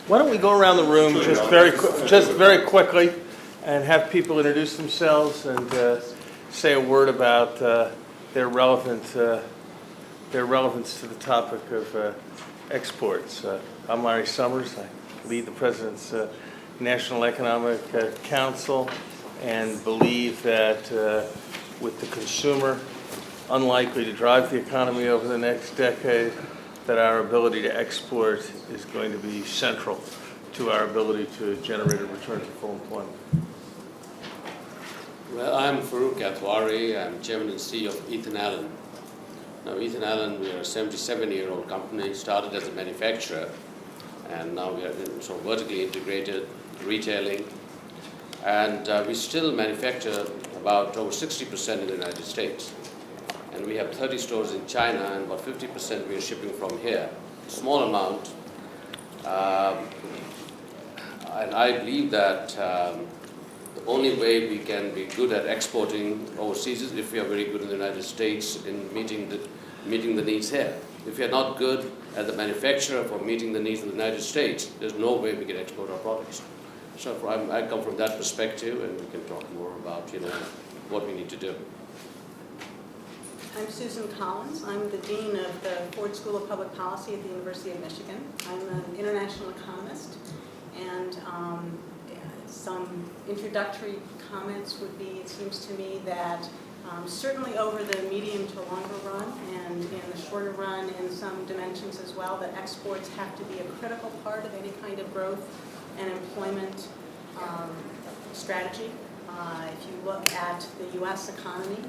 Why don't we go around the room just very quickly and have people introduce themselves and say a word about their relevance to the topic of exports. I'm Larry Summers. I lead the President's National Economic Council and believe that with the consumer unlikely to drive the economy over the next decade, that our ability to export is going to be central to our ability to generate a return to full employment. Well, I'm Farouk Atwari. I'm Chairman and CEO of Ethan Allen. Now, Ethan Allen, we are a 77-year-old company, started as a manufacturer, and now we are sort of vertically integrated, retailing, and we still manufacture about over 60% in the United States. And we have 30 stores in China, and about 50% we are shipping from here. Small amount. And I believe that the only way we can be good at exporting overseas is if we are very good in the United States in meeting the needs here. If we are not good as a manufacturer for meeting the needs of the United States, there's no way we can export our products. So I come from that perspective, and we can talk more about what we need to do. I'm Susan Collins. I'm the Dean of the Ford School of Public Policy at the University of Michigan. I'm an international economist, and some introductory comments would be, it seems to me that certainly over the medium to longer run, and in the shorter run in some dimensions as well, that exports have to be a critical part of any kind of growth and employment strategy. If you look at the U.S. economy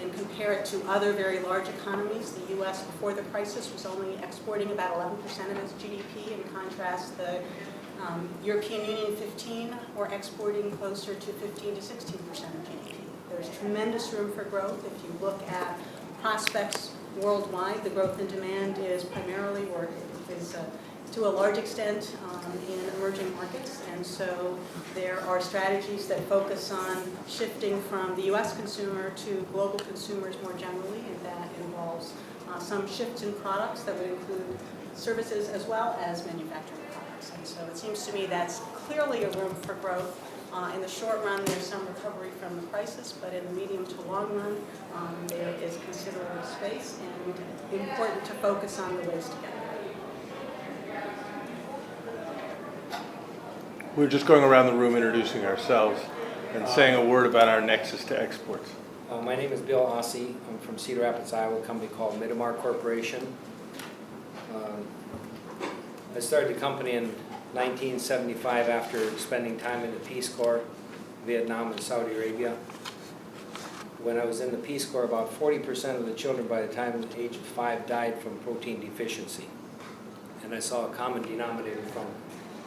and compare it to other very large economies, the U.S. before the crisis was only exporting about 11% of its GDP. In contrast, the European Union 15 were exporting closer to 15 to 16% of GDP. There's tremendous room for growth. If you look at prospects worldwide, the growth in demand is primarily, or is to a large extent, in emerging markets. And so there are strategies that focus on shifting from the U.S. consumer to global consumers more generally, and that involves some shifts in products that would include services as well as manufacturing products. And so it seems to me that's clearly a room for growth. In the short run, there's some recovery from the crisis, but in the medium to long run, there is considerable space, and important to focus on the ways to get there. We're just going around the room introducing ourselves and saying a word about our nexus to exports. My name is Bill Ossie. I'm from Cedar Rapids, Iowa, a company called Midamar Corporation. I started the company in 1975 after spending time in the Peace Corps, Vietnam and Saudi Arabia. When I was in the Peace Corps, about 40% of the children by the time of the age of 5 died from protein deficiency. And I saw a common denominator from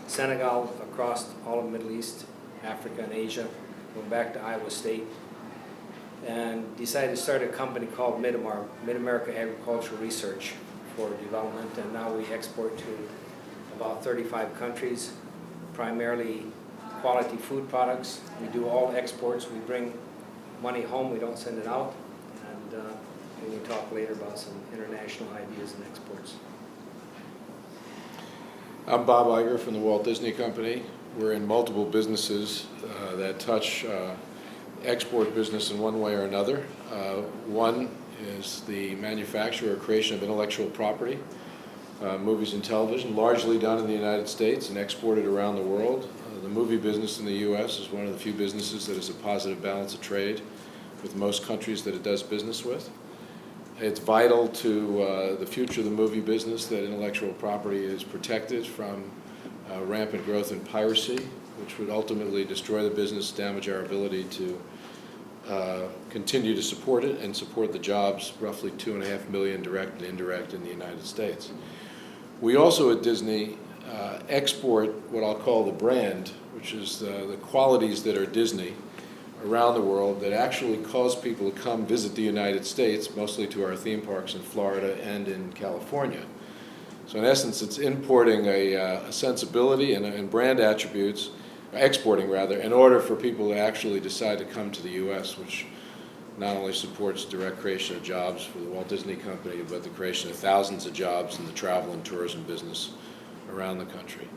Senegal across all of the Middle East, Africa, and Asia, went back to Iowa State, and decided to start a company called Midamar, Mid-America Agricultural Research for Development, and now we export to about 35 countries, primarily quality food products. We do all exports. We bring money home, we don't send it out, and we can talk later about some international ideas and exports. I'm Bob Iger from the Walt Disney Company. We're in multiple businesses that touch export business in one way or another. One is the manufacture or creation of intellectual property, movies and television, largely done in the United States and exported around the world. The movie business in the U.S. is one of the few businesses that has a positive balance of trade with most countries that it does business with. It's vital to the future of the movie business that intellectual property is protected from rampant growth in piracy, which would ultimately destroy the business, damage our ability to continue to support it and support the jobs, roughly 2.5 million direct and indirect in the United States. We also at Disney export what I'll call the brand, which is the qualities that are Disney around the world that actually cause people to come visit the United States, mostly to our theme parks in Florida and in California. So in essence, it's importing a sensibility and brand attributes, exporting rather, in order for people to actually decide to come to the U.S., which not only supports direct creation of jobs for the Walt Disney Company, but the creation of thousands of jobs in the travel and tourism business around the country.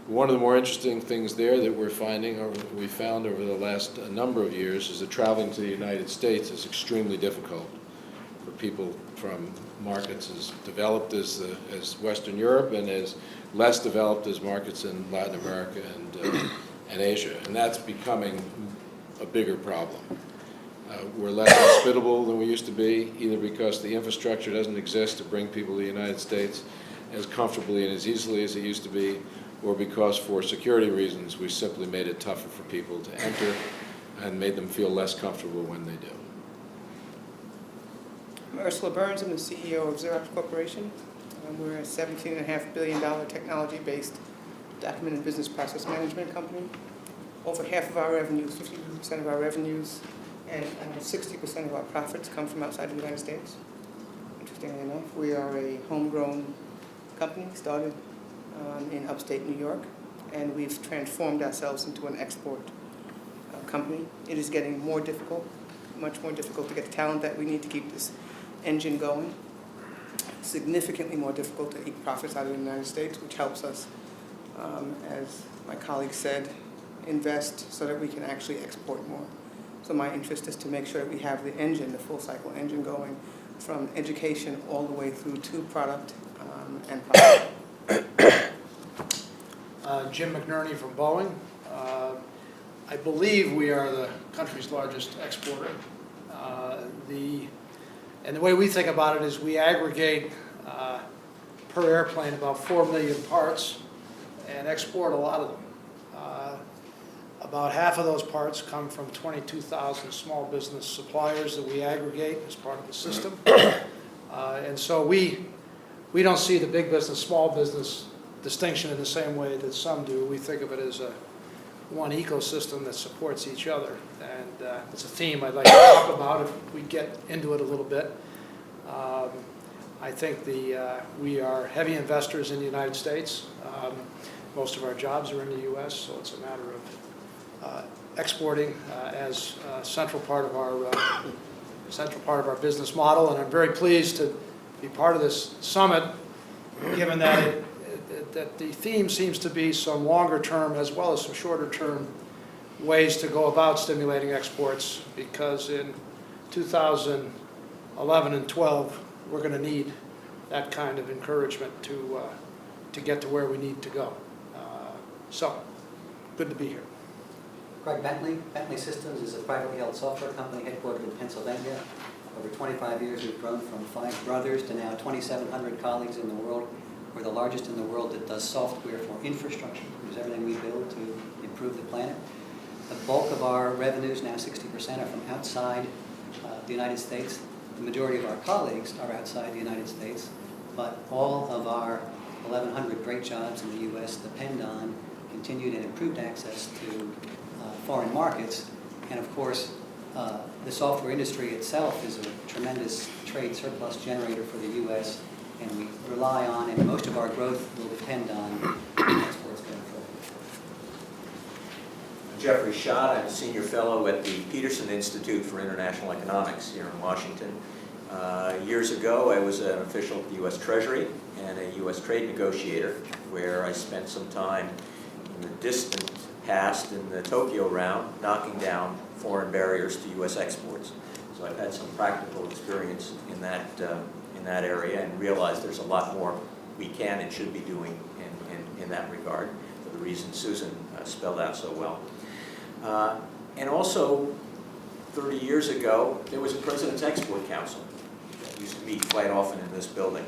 One of the more interesting things there that we're finding, or we found over the last number of years, is that traveling to the United States is extremely difficult for people from markets as developed as Western Europe and as less developed as markets in Latin America and Asia. And that's becoming a bigger problem. We're less hospitable than we used to be, either because the infrastructure doesn't exist to bring people to the United States as comfortably and as easily as it used to be, or because for security reasons we simply made it tougher for people to enter and made them feel less comfortable when they do. I'm Ursula Burns. I'm the CEO of Xerox Corporation. We're a $17.5 billion technology-based document and business process management company. Over half of our revenues, 50% of our revenues, and 60% of our profits come from outside the United States. Interestingly enough, we are a homegrown company, started in upstate New York, and we've transformed ourselves into an export company. It is getting more difficult, much more difficult to get the talent that we need to keep this engine going. Significantly more difficult to eke profits out of the United States, which helps us, as my colleague said, invest so that we can actually export more. So my interest is to make sure that we have the engine, the full cycle engine going from education all the way through to product and profit. Jim McNerney from Boeing. I believe we are the country's largest exporter. And the way we think about it is we aggregate per airplane about 4 million parts and export a lot of them. About half of those parts come from 22,000 small business suppliers that we aggregate as part of the system. And so we don't see the big business, small business distinction in the same way that some do. We think of it as one ecosystem that supports each other. And it's a theme I'd like to talk about if we get into it a little bit. I think we are heavy investors in the United States. Most of our jobs are in the U.S., so it's a matter of exporting as a central part of our business model. And I'm very pleased to be part of this summit, given that that the theme seems to be some longer term as well as some shorter term ways to go about stimulating exports, because in 2011 and 12 we're going to need that kind of encouragement to get to where we need to go. So good to be here. Craig Bentley. Bentley Systems is a privately held software company headquartered in Pennsylvania. Over 25 years, we've grown from 5 brothers to now 2,700 colleagues in the world. We're the largest in the world that does software for infrastructure, which is everything we build to improve the planet. The bulk of our revenues, now 60%, are from outside the United States. The majority of our colleagues are outside the United States, but all of our 1,100 great jobs in the U.S. depend on continued and improved access to foreign markets. And of course, the software industry itself is a tremendous trade surplus generator for the U.S., and we rely on, and most of our growth will depend on exports going forward. Jeffrey Schott. I'm a senior fellow at the Peterson Institute for International Economics here in Washington. Years ago, I was an official at the U.S. Treasury and a U.S. trade negotiator, where I spent some time in the distant past in the Tokyo round, knocking down foreign barriers to U.S. exports. So I've had some practical experience in that area, and realized there's a lot more we can and should be doing in that regard, for the reasons Susan spelled out so well. And also, 30 years ago, there was a President's Export Council that used to meet quite often in this building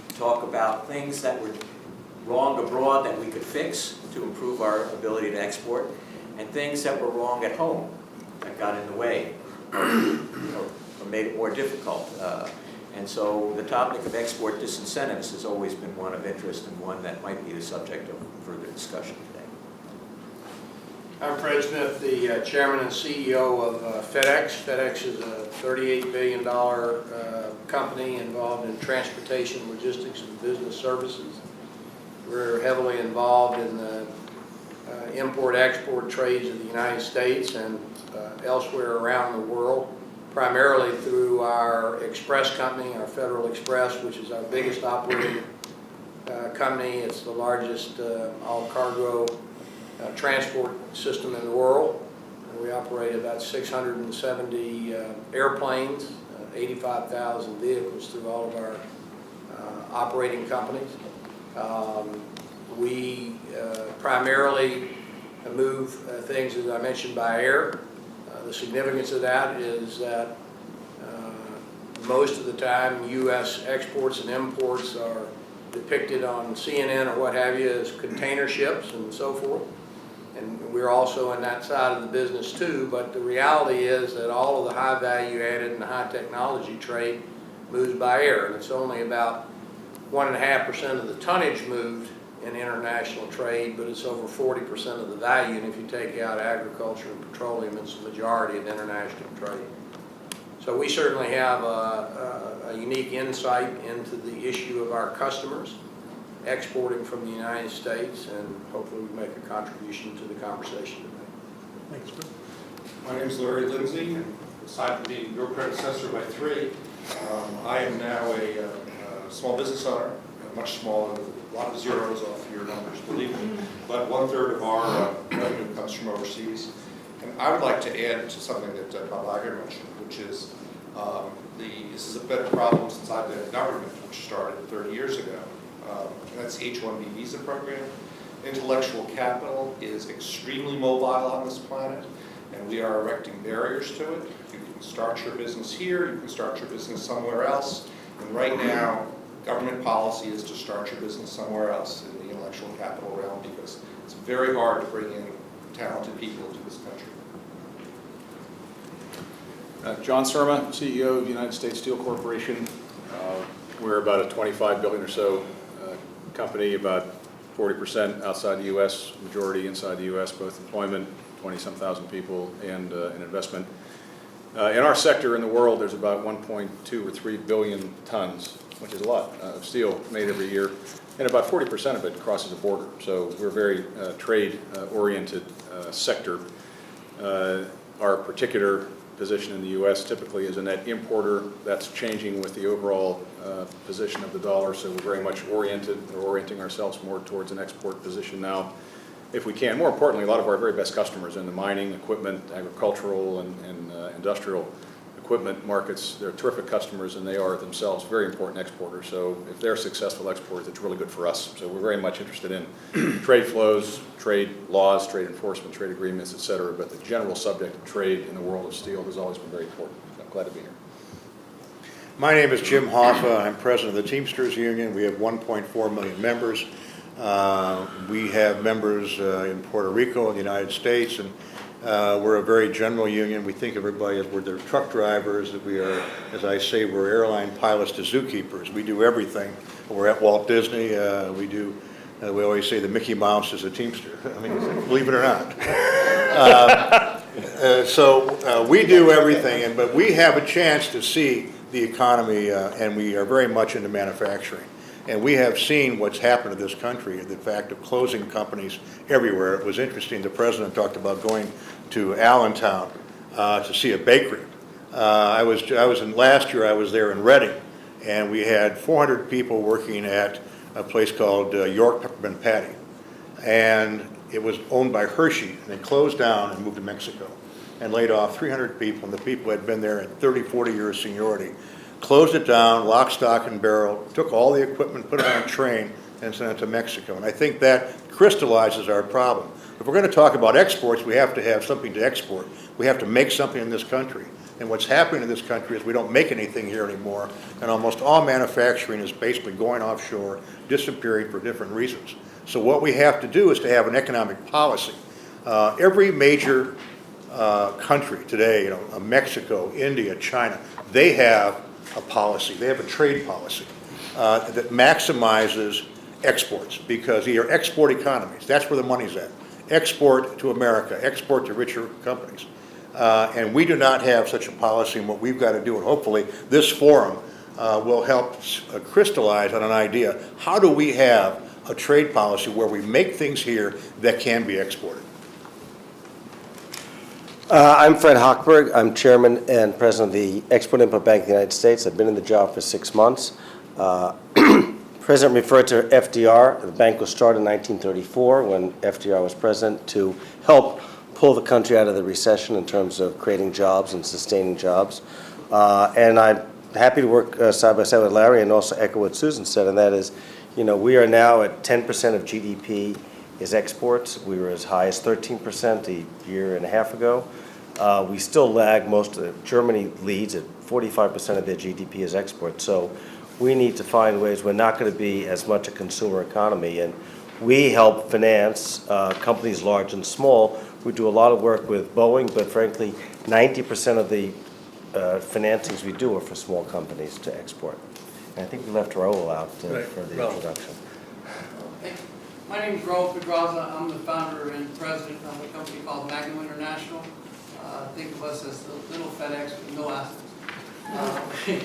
to talk about things that were wrong abroad that we could fix to improve our ability to export, and things that were wrong at home that got in the way or made it more difficult. And so the topic of export disincentives has always been one of interest, and one that might be the subject of further discussion today. I'm Fred Smith, the chairman and CEO of FedEx. FedEx is a $38 billion company involved in transportation, logistics, and business services. We're heavily involved in the import-export trades of the United States and elsewhere around the world, primarily through our express company, our Federal Express, which is our biggest operating company. It's the largest all-cargo transport system in the world. We operate about 670 airplanes, 85,000 vehicles through all of our operating companies. We primarily move things, as I mentioned, by air. The significance of that is that most of the time U.S. exports and imports are depicted on CNN or what have you as container ships and so forth. And we're also in that side of the business too, but the reality is that all of the high value added and high technology trade moves by air, and it's only about 1.5% of the tonnage moved in international trade, but it's over 40% of the value, and if you take out agriculture and petroleum, it's the majority of international trade. So we certainly have a unique insight into the issue of our customers exporting from the United States, and hopefully we make a contribution to the conversation today. Thanks. My name is Larry Lindsay, and aside from being your predecessor by 3, I am now a small business owner, much smaller, a lot of zeros off your numbers, believe me, but 1/3 of our revenue comes from overseas. And I would like to add to something that Bob Iger mentioned, which is this has been a problem since I've been in government, which started 30 years ago. And that's the H-1B visa program. Intellectual capital is extremely mobile on this planet, and we are erecting barriers to it. You can start your business here, you can start your business somewhere else, and right now, government policy is to start your business somewhere else in the intellectual capital realm because it's very hard to bring in talented people into this country. John Surma, CEO of United States Steel Corporation. We're about a $25 billion or so company, about 40% outside the U.S., majority inside the U.S., both employment, 20-some thousand people, and investment. In our sector in the world, there's about 1.2 or 3 billion tons, which is a lot, of steel made every year, and about 40% of it crosses a border. So we're a very trade-oriented sector. Our particular position in the U.S. typically is a net importer. That's changing with the overall position of the dollar, so we're very much oriented. We're orienting ourselves more towards an export position now, if we can. More importantly, a lot of our very best customers in the mining, equipment, agricultural, and industrial equipment markets, they're terrific customers, and they are themselves very important exporters. So if they're successful exporters, it's really good for us. So we're very much interested in trade flows, trade laws, trade enforcement, trade agreements, et cetera. But the general subject of trade in the world of steel has always been very important. I'm glad to be here. My name is Jim Hoffa. I'm president of the Teamsters Union. We have 1.4 million members. We have members in Puerto Rico and the United States, and we're a very general union. We think of everybody as we're their truck drivers, that we are, as I say, we're airline pilots to zookeepers. We do everything. We're at Walt Disney. We always say the Mickey Mouse is a Teamster. I mean, believe it or not. So we do everything, but we have a chance to see the economy, and we are very much into manufacturing. And we have seen what's happened to this country, the fact of closing companies everywhere. It was interesting, the president talked about going to Allentown to see a bakery. Last year I was there in Reading, and we had 400 people working at a place called York Peppermint Patty. And it was owned by Hershey, and they closed down and moved to Mexico and laid off 300 people, and the people had been there in 30, 40 years seniority. Closed it down, lock, stock, and barrel, took all the equipment, put it on a train, and sent it to Mexico. And I think that crystallizes our problem. If we're going to talk about exports, we have to have something to export. We have to make something in this country. And what's happening in this country is we don't make anything here anymore, and almost all manufacturing is basically going offshore, disappearing for different reasons. So what we have to do is to have an economic policy. Every major country today, Mexico, India, China, they have a policy. They have a trade policy that maximizes exports, because they are export economies. That's where the money's at. Export to America, export to richer companies. And we do not have such a policy, and what we've got to do, and hopefully this forum will help crystallize on an idea. How do we have a trade policy where we make things here that can be exported? I'm Fred Hochberg. I'm chairman and president of the Export-Import Bank of the United States. I've been in the job for 6 months. President referred to FDR. The bank was started in 1934 when FDR was president to help pull the country out of the recession in terms of creating jobs and sustaining jobs. And I'm happy to work side by side with Larry and also echo what Susan said, and that is, we are now at 10% of GDP is exports. We were as high as 13% a year and a half ago. We still lag most of it. Germany leads at 45% of their GDP is exports. So we need to find ways. We're not going to be as much a consumer economy, and we help finance companies large and small. We do a lot of work with Boeing, but frankly, 90% of the financings we do are for small companies to export. And I think we left Raul out for the introduction. My name is Raul Pedraza. I'm the founder and president of a company called Magnum International. Think of us as the little FedEx with no assets.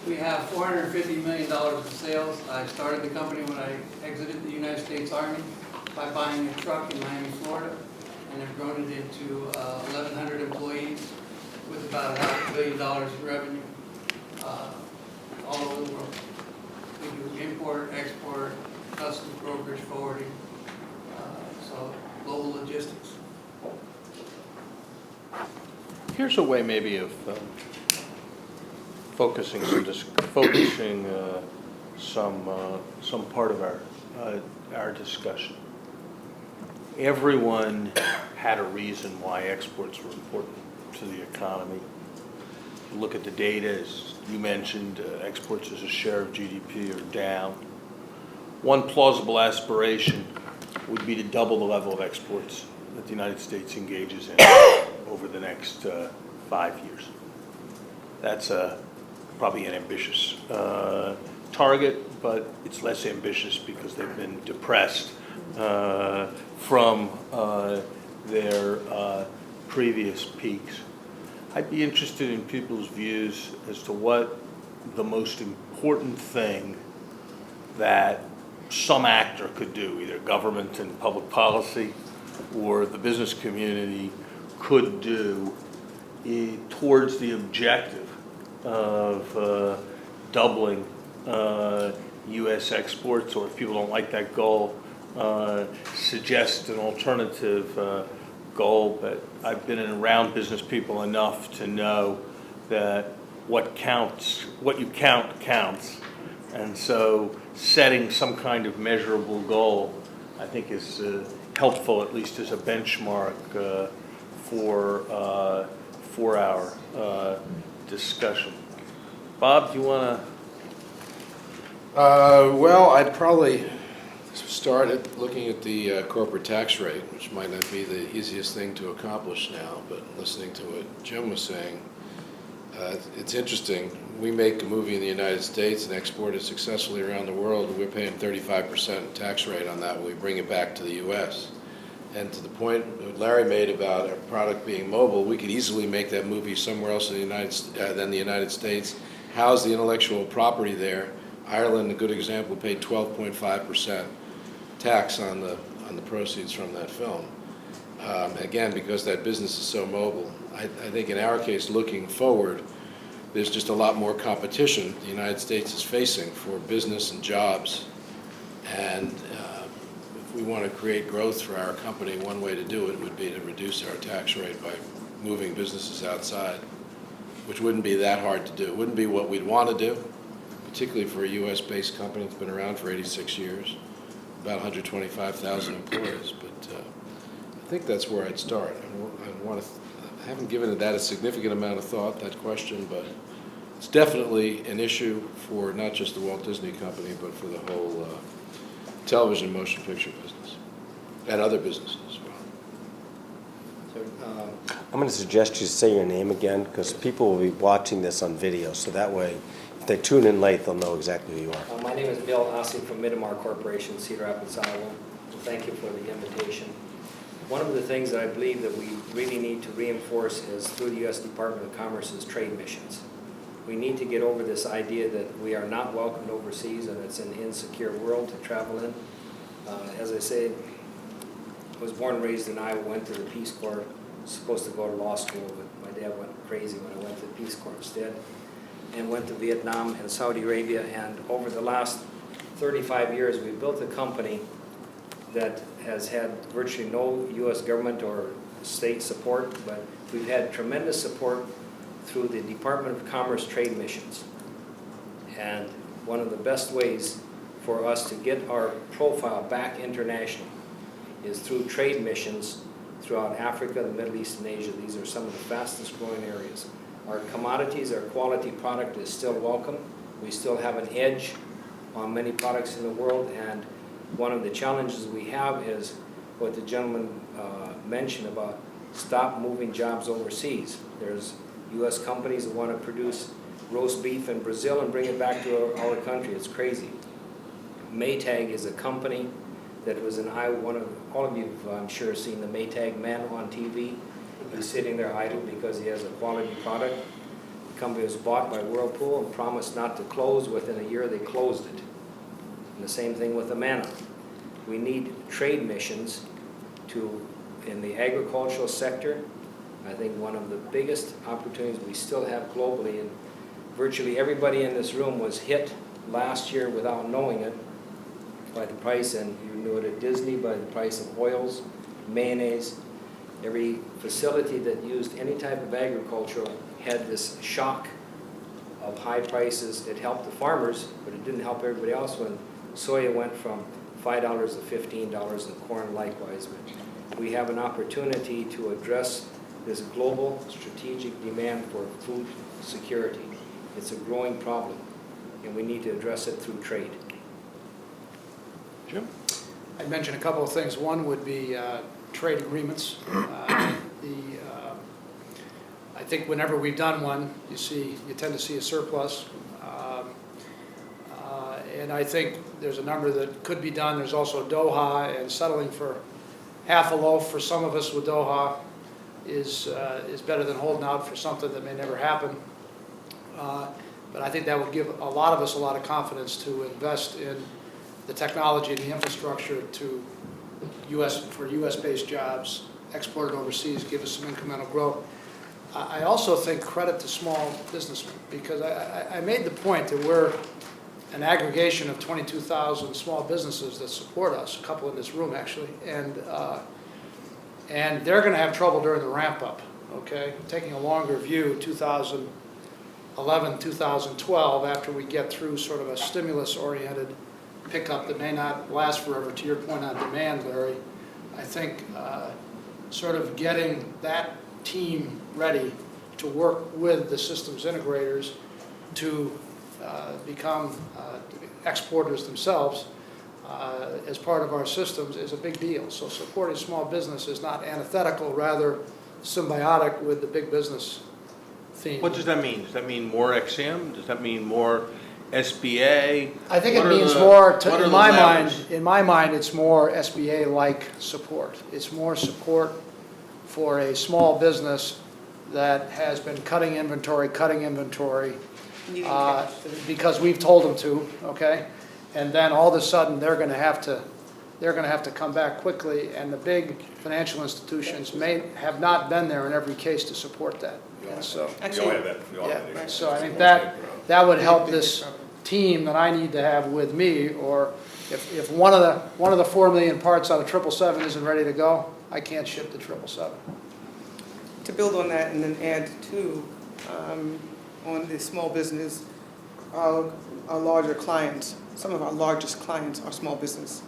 We have $450 million in sales. I started the company when I exited the United States Army by buying a truck in Miami, Florida, and have grown it into 1,100 employees with about $500 million in revenue all over the world. We do import, export, customs brokerage, forwarding, so global logistics. Here's a way maybe of focusing some part of our discussion. Everyone had a reason why exports were important to the economy. Look at the data, as you mentioned, exports as a share of GDP are down. One plausible aspiration would be to double the level of exports that the United States engages in over the next 5 years. That's probably an ambitious target, but it's less ambitious because they've been depressed from their previous peaks. I'd be interested in people's views as to what the most important thing that some actor could do, either government and public policy or the business community could do towards the objective of doubling U.S. exports, or if people don't like that goal, suggest an alternative goal. But I've been around business people enough to know that what you count counts. And so setting some kind of measurable goal, I think, is helpful, at least as a benchmark for our discussion. Bob, do you want to? Well, I'd probably start at looking at the corporate tax rate, which might not be the easiest thing to accomplish now, but listening to what Jim was saying, it's interesting. We make a movie in the United States and export it successfully around the world, and we're paying 35% tax rate on that when we bring it back to the U.S. And to the point that Larry made about our product being mobile, we could easily make that movie somewhere else in than the United States, house the intellectual property there. Ireland, a good example, paid 12.5% tax on the proceeds from that film. Again, because that business is so mobile. I think in our case, looking forward, there's just a lot more competition the United States is facing for business and jobs. And if we want to create growth for our company, one way to do it would be to reduce our tax rate by moving businesses outside, which wouldn't be that hard to do. It wouldn't be what we'd want to do, particularly for a U.S.-based company that's been around for 86 years, about 125,000 employees. But I think that's where I'd start. I haven't given that a significant amount of thought, that question, but it's definitely an issue for not just the Walt Disney Company, but for the whole television motion picture business and other businesses as well. I'm going to suggest you say your name again, because people will be watching this on video, so that way, if they tune in late, they'll know exactly who you are. My name is Bill Ossie from Midamar Corporation, Cedar Rapids, Iowa. Thank you for the invitation. One of the things that I believe that we really need to reinforce is through the U.S. Department of Commerce's trade missions. We need to get over this idea that we are not welcomed overseas and it's an insecure world to travel in. As I say, I was born and raised in Iowa, went to the Peace Corps, supposed to go to law school, but my dad went crazy when I went to the Peace Corps instead, and went to Vietnam and Saudi Arabia. And over the last 35 years, we've built a company that has had virtually no U.S. government or state support, but we've had tremendous support through the Department of Commerce trade missions. And one of the best ways for us to get our profile back international is through trade missions throughout Africa, the Middle East, and Asia. These are some of the fastest growing areas. Our commodities, our quality product is still welcome. We still have an edge on many products in the world, and one of the challenges we have is what the gentleman mentioned about stop moving jobs overseas. There's U.S. companies that want to produce roast beef in Brazil and bring it back to our country. It's crazy. Maytag is a company that was in Iowa. All of you, I'm sure, seen the Maytag man on TV. He's sitting there idle because he has a quality product. The company was bought by Whirlpool and promised not to close. Within a year, they closed it. And the same thing with Amana. We need trade missions in the agricultural sector. I think one of the biggest opportunities we still have globally, and virtually everybody in this room was hit last year without knowing it by the price, and you knew it at Disney, by the price of oils, mayonnaise. Every facility that used any type of agriculture had this shock of high prices. It helped the farmers, but it didn't help everybody else when soya went from $5 to $15 and corn likewise. But we have an opportunity to address this global strategic demand for food security. It's a growing problem, and we need to address it through trade. Jim? I'd mention a couple of things. One would be trade agreements. I think whenever we've done one, you tend to see a surplus. And I think there's a number that could be done. There's also Doha, and settling for half a loaf for some of us with Doha is better than holding out for something that may never happen. But I think that would give a lot of us a lot of confidence to invest in the technology and the infrastructure for U.S.-based jobs, export it overseas, give us some incremental growth. I also think credit to small businessmen, because I made the point that we're an aggregation of 22,000 small businesses that support us, a couple in this room actually, and they're going to have trouble during the ramp-up, okay? Taking a longer view, 2011, 2012, after we get through sort of a stimulus-oriented pickup that may not last forever, to your point on demand, Larry, I think sort of getting that team ready to work with the systems integrators to become exporters themselves as part of our systems is a big deal. So supporting small business is not antithetical, rather symbiotic with the big business theme. What does that mean? Does that mean more XM? Does that mean more SBA? I think it means more, in my mind, it's more SBA-like support. It's more support for a small business that has been cutting inventory, because we've told them to, okay? And then all of a sudden, they're going to have to come back quickly, and the big financial institutions may have not been there in every case to support that. And so, so I think that would help this team that I need to have with me, or if one of the 4 million parts out of 777 isn't ready to go, I can't ship the 777. To build on that and then add to, on the small business, our larger clients, some of our largest clients are small business.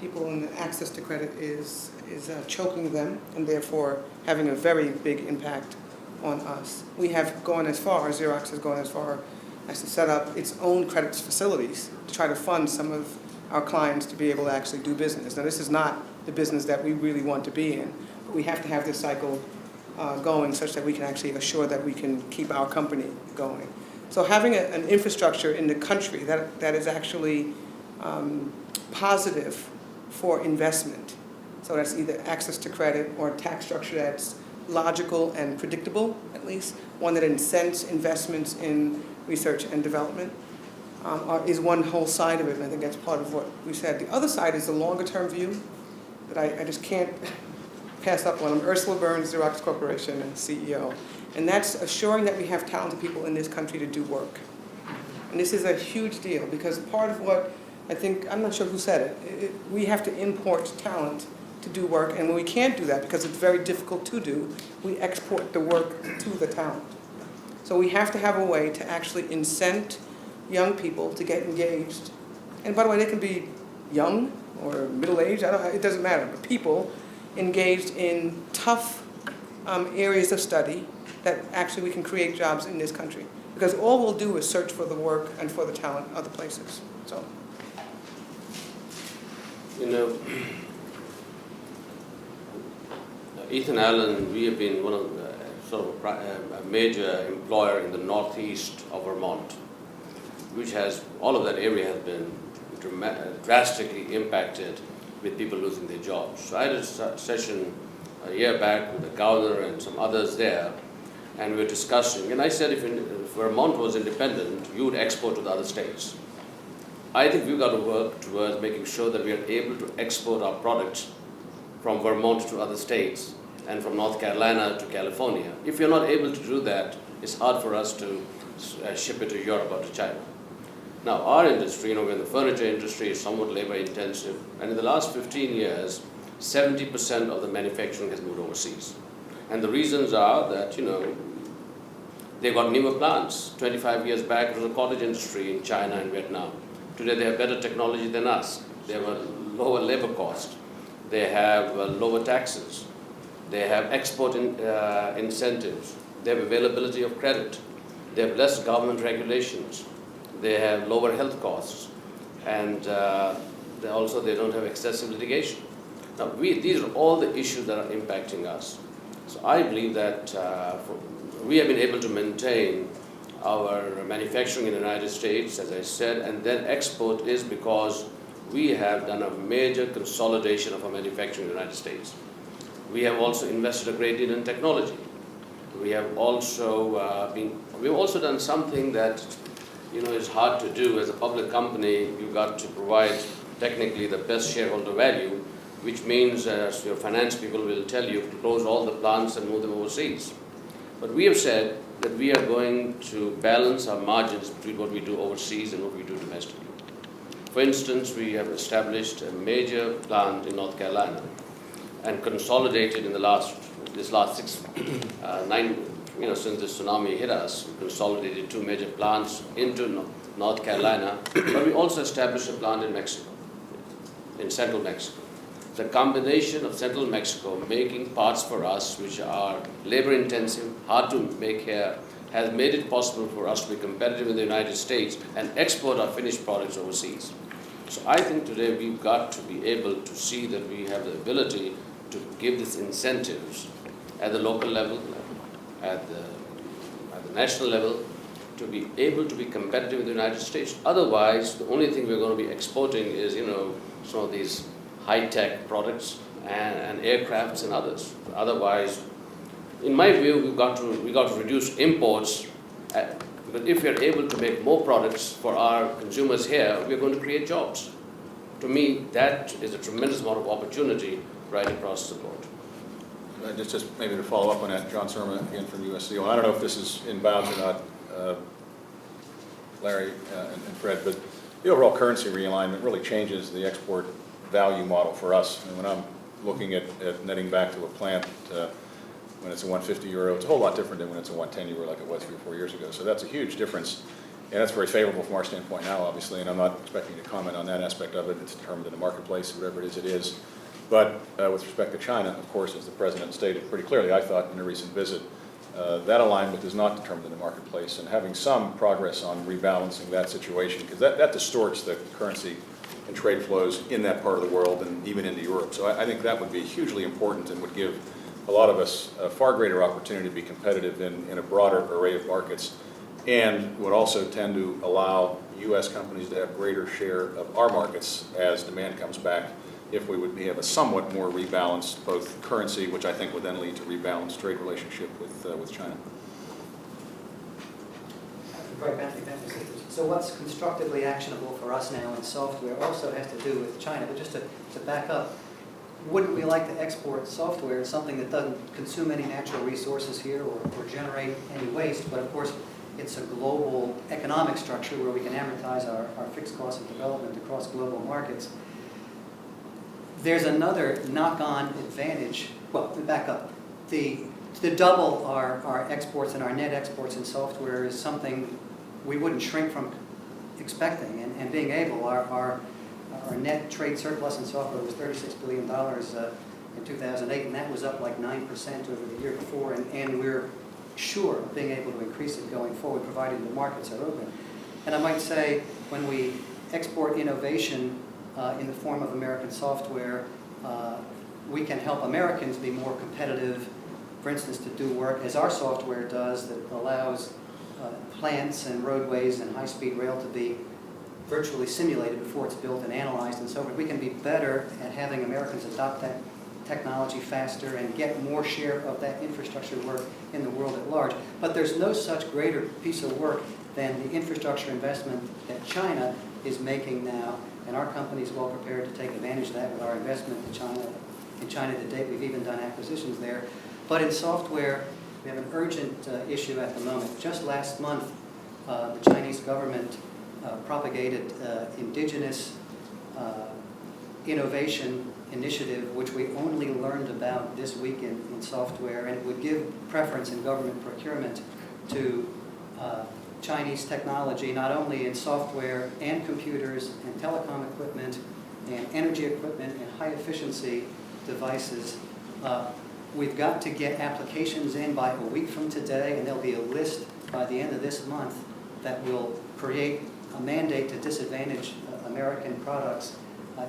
People in access to credit is choking them, and therefore having a very big impact on us. We have gone as far, Xerox has gone as far as to set up its own credit facilities to try to fund some of our clients to be able to actually do business. Now, this is not the business that we really want to be in, but we have to have this cycle going such that we can actually assure that we can keep our company going. So having an infrastructure in the country that is actually positive for investment, so that's either access to credit or a tax structure that's logical and predictable, at least, one that incents investments in research and development, is one whole side of it, and I think that's part of what we said. The other side is the longer-term view that I just can't pass up on. I'm Ursula Burns, Xerox Corporation, and CEO. And that's assuring that we have talented people in this country to do work. And this is a huge deal, because part of what I think, I'm not sure who said it, we have to import talent to do work, and when we can't do that, because it's very difficult to do, we export the work to the talent. So we have to have a way to actually incent young people to get engaged. And by the way, they can be young or middle-aged, it doesn't matter, but people engaged in tough areas of study that actually we can create jobs in this country. Because all we'll do is search for the work and for the talent other places, so. You know, Ethan Allen, we have been one of the, a major employer in the northeast of Vermont, which has, all of that area has been drastically impacted with people losing their jobs. So I had a session a year back with the governor and some others there, and we were discussing, and I said if Vermont was independent, you would export to the other states. I think we've got to work towards making sure that we are able to export our products from Vermont to other states and from North Carolina to California. If you're not able to do that, it's hard for us to ship it to Europe or to China. Now, our industry, we're in the furniture industry, is somewhat labor intensive, and in the last 15 years, 70% of the manufacturing has moved overseas. And the reasons are that, they got newer plants. 25 years back, it was a cottage industry in China and Vietnam. Today, they have better technology than us. They have a lower labor cost. They have lower taxes. They have export incentives. They have availability of credit. They have less government regulations. They have lower health costs. And they don't have excessive litigation. Now, these are all the issues that are impacting us. So I believe that we have been able to maintain our manufacturing in the United States, as I said, and then export is because we have done a major consolidation of our manufacturing in the United States. We have also invested a great deal in technology. We have also we've also done something that is hard to do as a public company. You've got to provide technically the best shareholder value, which means, as your finance people will tell you, to close all the plants and move them overseas. But we have said that we are going to balance our margins between what we do overseas and what we do domestically. For instance, we have established a major plant in North Carolina and consolidated in this last 9, since the tsunami hit us, we consolidated 2 major plants into North Carolina, but we also established a plant in Mexico, in central Mexico. The combination of central Mexico making parts for us which are labor intensive, hard to make here, has made it possible for us to be competitive in the United States and export our finished products overseas. So I think today we've got to be able to see that we have the ability to give these incentives at the local level, at the national level, to be able to be competitive in the United States. Otherwise, the only thing we're going to be exporting is, some of these high-tech products and aircrafts and others. Otherwise, in my view, we got to reduce imports. But if we're able to make more products for our consumers here, we're going to create jobs. To me, that is a tremendous amount of opportunity right across the board. Just maybe to follow up on that, John Surma again from US Steel. I don't know if this is in bounds or not, Larry and Fred, but the overall currency realignment really changes the export value model for us. And when I'm looking at netting back to a plant when it's a 150 euro, it's a whole lot different than when it's a 110 euro like it was 3 or 4 years ago. So that's a huge difference. And that's very favorable from our standpoint now, obviously, and I'm not expecting to comment on that aspect of it. It's determined in the marketplace, whatever it is. But with respect to China, of course, as the President stated pretty clearly, I thought, in a recent visit, that alignment is not determined in the marketplace. And having some progress on rebalancing that situation, because that distorts the currency and trade flows in that part of the world and even into Europe. So I think that would be hugely important and would give a lot of us a far greater opportunity to be competitive in a broader array of markets, and would also tend to allow U.S. companies to have greater share of our markets as demand comes back, if we would have a somewhat more rebalanced both currency, which I think would then lead to rebalanced trade relationship with China. Right, Bentley Systems. So what's constructively actionable for us now in software also has to do with China. But just to back up, wouldn't we like to export software, something that doesn't consume any natural resources here or generate any waste, but of course it's a global economic structure where we can amortize our fixed costs of development across global markets. There's another knock-on advantage. Well, to back up, to double our exports and our net exports in software is something we wouldn't shrink from expecting. And being able, our net trade surplus in software was $36 billion in 2008, and that was up like 9% over the year before. And we're sure of being able to increase it going forward, provided the markets are open. And I might say, when we export innovation in the form of American software, we can help Americans be more competitive, for instance, to do work as our software does that allows plants and roadways and high-speed rail to be virtually simulated before it's built and analyzed and so forth. We can be better at having Americans adopt that technology faster and get more share of that infrastructure work in the world at large. But there's no such greater piece of work than the infrastructure investment that China is making now, and our company is well prepared to take advantage of that with our investment in China. In China to date, we've even done acquisitions there. But in software, we have an urgent issue at the moment. Just last month, the Chinese government propagated indigenous innovation initiative, which we only learned about this week in software, and it would give preference in government procurement to Chinese technology, not only in software and computers and telecom equipment and energy equipment and high efficiency devices. We've got to get applications in by a week from today, and there'll be a list by the end of this month that will create a mandate to disadvantage American products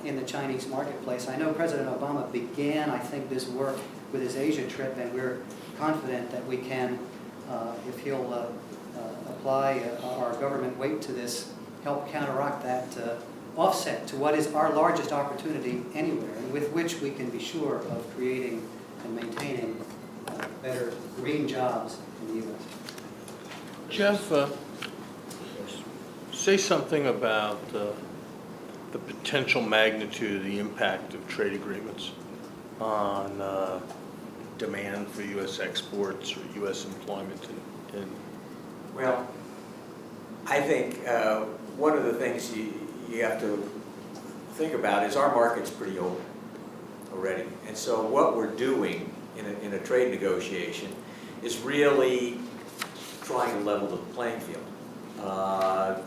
in the Chinese marketplace. I know President Obama began, I think, this work with his Asia trip, and we're confident that we can, if he'll apply our government weight to this, help counteract that offset to what is our largest opportunity anywhere, and with which we can be sure of creating and maintaining better green jobs in the U.S. Jeff, say something about the potential magnitude of the impact of trade agreements on demand for U.S. exports or U.S. employment. Well, I think one of the things you have to think about is our market's pretty open already. And so what we're doing in a trade negotiation is really trying to level the playing field.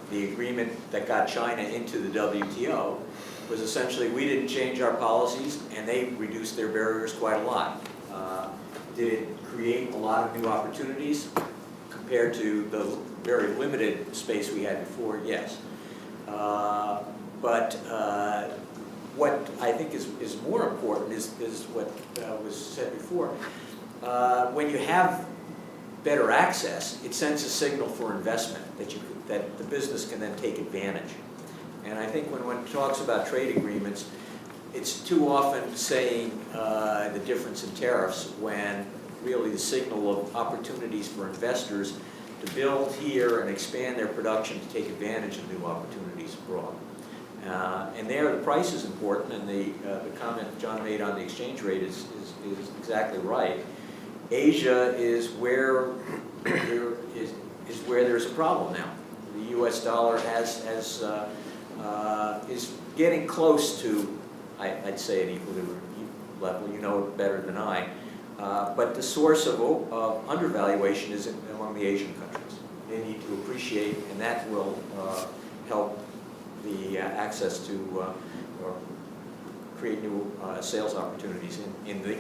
The agreement that got China into the WTO was essentially we didn't change our policies and they reduced their barriers quite a lot. Did it create a lot of new opportunities compared to the very limited space we had before? Yes. But what I think is more important is what was said before. When you have better access, it sends a signal for investment that the business can then take advantage. And I think when one talks about trade agreements, it's too often saying the difference in tariffs when really the signal of opportunities for investors to build here and expand their production to take advantage of new opportunities abroad. And there the price is important, and the comment John made on the exchange rate is exactly right. Asia is where there's a problem now. The U.S. dollar is getting close to, I'd say, an equilibrium level. You know it better than I. But the source of undervaluation is among the Asian countries. They need to appreciate, and that will help the access to or create new sales opportunities in the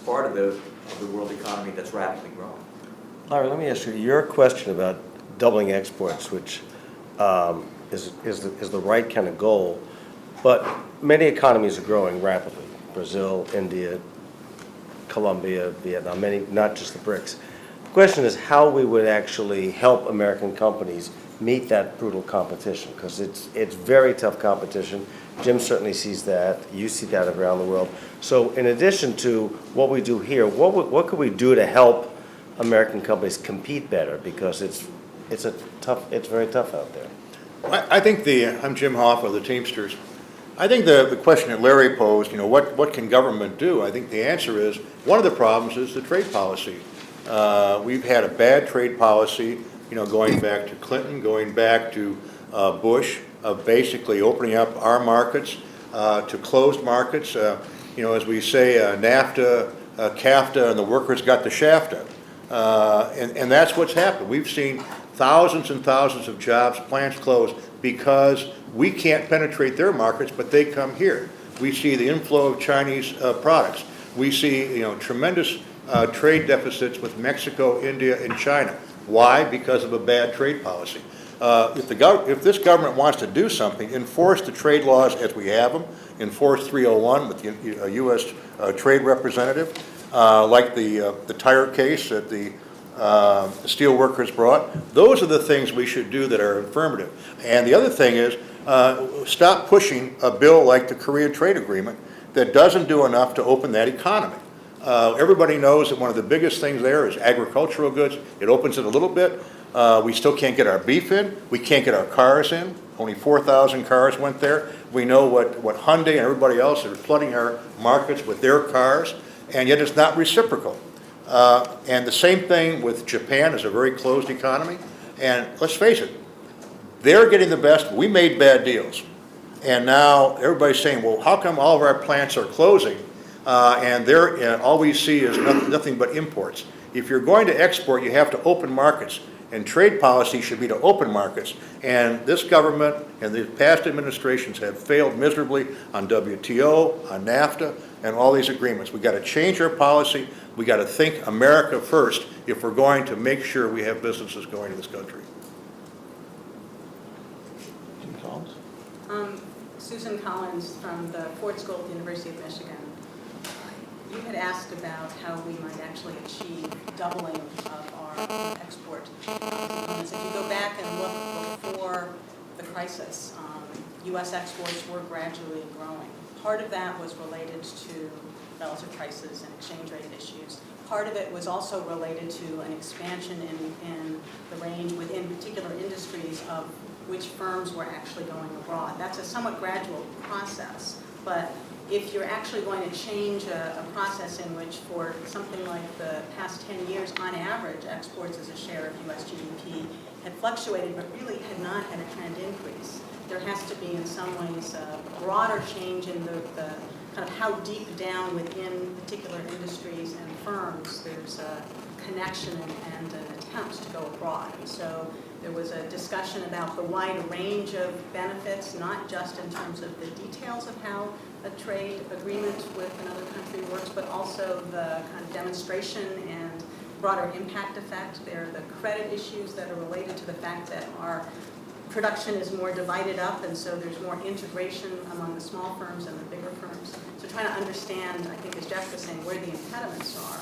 part of the world economy that's rapidly growing. Larry, let me ask you your question about doubling exports, which is the right kind of goal, but many economies are growing rapidly. Brazil, India, Colombia, Vietnam, many, not just the BRICS. The question is how we would actually help American companies meet that brutal competition, because it's very tough competition. Jim certainly sees that. You see that around the world. So in addition to what we do here, what could we do to help American companies compete better? Because it's very tough out there. I think I'm Jim Hoff of the Teamsters. I think the question that Larry posed, what can government do? I think the answer is, one of the problems is the trade policy. We've had a bad trade policy going back to Clinton, going back to Bush, of basically opening up our markets to closed markets. As we say, NAFTA, CAFTA, and the workers got the shafta. And that's what's happened. We've seen thousands and thousands of jobs, plants closed, because we can't penetrate their markets, but they come here. We see the inflow of Chinese products. We see, tremendous trade deficits with Mexico, India, and China. Why? Because of a bad trade policy. If this government wants to do something, enforce the trade laws as we have them, enforce 301 with the U.S. Trade Representative, like the tire case that the steel workers brought. Those are the things we should do that are affirmative. And the other thing is, stop pushing a bill like the Korea Trade Agreement that doesn't do enough to open that economy. Everybody knows that one of the biggest things there is agricultural goods. It opens it a little bit. We still can't get our beef in. We can't get our cars in. Only 4,000 cars went there. We know what Hyundai and everybody else are flooding our markets with their cars, and yet it's not reciprocal. And the same thing with Japan, is a very closed economy. And let's face it, they're getting the best. We made bad deals. And now everybody's saying, well, how come all of our plants are closing and all we see is nothing but imports? If you're going to export, you have to open markets. And trade policy should be to open markets. And this government and the past administrations have failed miserably on WTO, on NAFTA, and all these agreements. We've got to change our policy. We've got to think America first if we're going to make sure we have businesses going to this country. Jim Collins? Susan Collins from the Ford School at the University of Michigan. You had asked about how we might actually achieve doubling of our export components. If you go back and look before the crisis, U.S. exports were gradually growing. Part of that was related to relative prices and exchange rate issues. Part of it was also related to an expansion in the range within particular industries of which firms were actually going abroad. That's a somewhat gradual process, but if you're actually going to change a process in which for something like the past 10 years, on average, exports as a share of U.S. GDP had fluctuated but really had not had a trend increase, there has to be in some ways a broader change in the kind of how deep down within particular industries and firms there's a connection and an attempt to go abroad. And so there was a discussion about the wide range of benefits, not just in terms of the details of how a trade agreement with another country works, but also the kind of demonstration and broader impact effect. There are the credit issues that are related to the fact that our production is more divided up, and so there's more integration among the small firms and the bigger firms. So trying to understand, I think as Jeff was saying, where the impediments are.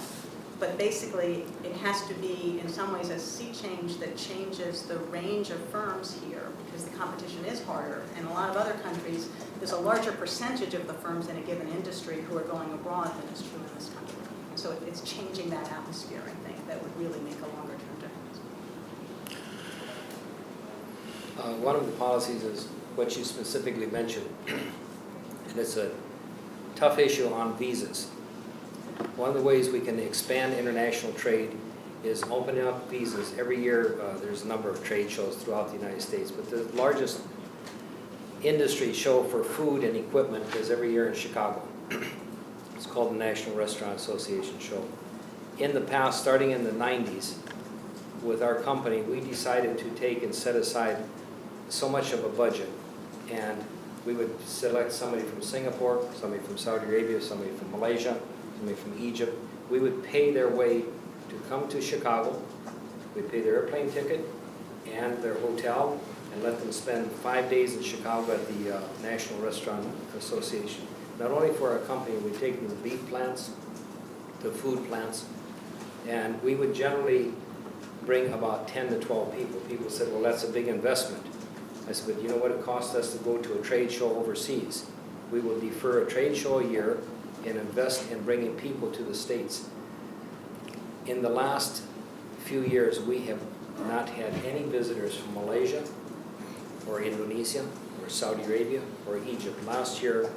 But basically, it has to be, in some ways, a sea change that changes the range of firms here, because the competition is harder. In a lot of other countries, there's a larger percentage of the firms in a given industry who are going abroad than is true in this country. So it's changing that atmosphere, I think, that would really make a longer-term difference. One of the policies is what you specifically mentioned, and it's a tough issue on visas. One of the ways we can expand international trade is opening up visas. Every year there's a number of trade shows throughout the United States, but the largest industry show for food and equipment is every year in Chicago. It's called the National Restaurant Association Show. In the past, starting in the 90s, with our company, we decided to take and set aside so much of a budget, and we would select somebody from Singapore, somebody from Saudi Arabia, somebody from Malaysia, somebody from Egypt. We would pay their way to come to Chicago. We'd pay their airplane ticket and their hotel, and let them spend 5 days in Chicago at the National Restaurant Association. Not only for our company, we'd take them to the beef plants, the food plants, and we would generally bring about 10 to 12 people. People said, well, that's a big investment. I said, but you know what it costs us to go to a trade show overseas? We will defer a trade show a year and invest in bringing people to the States. In the last few years, we have not had any visitors from Malaysia or Indonesia or Saudi Arabia or Egypt. Last year,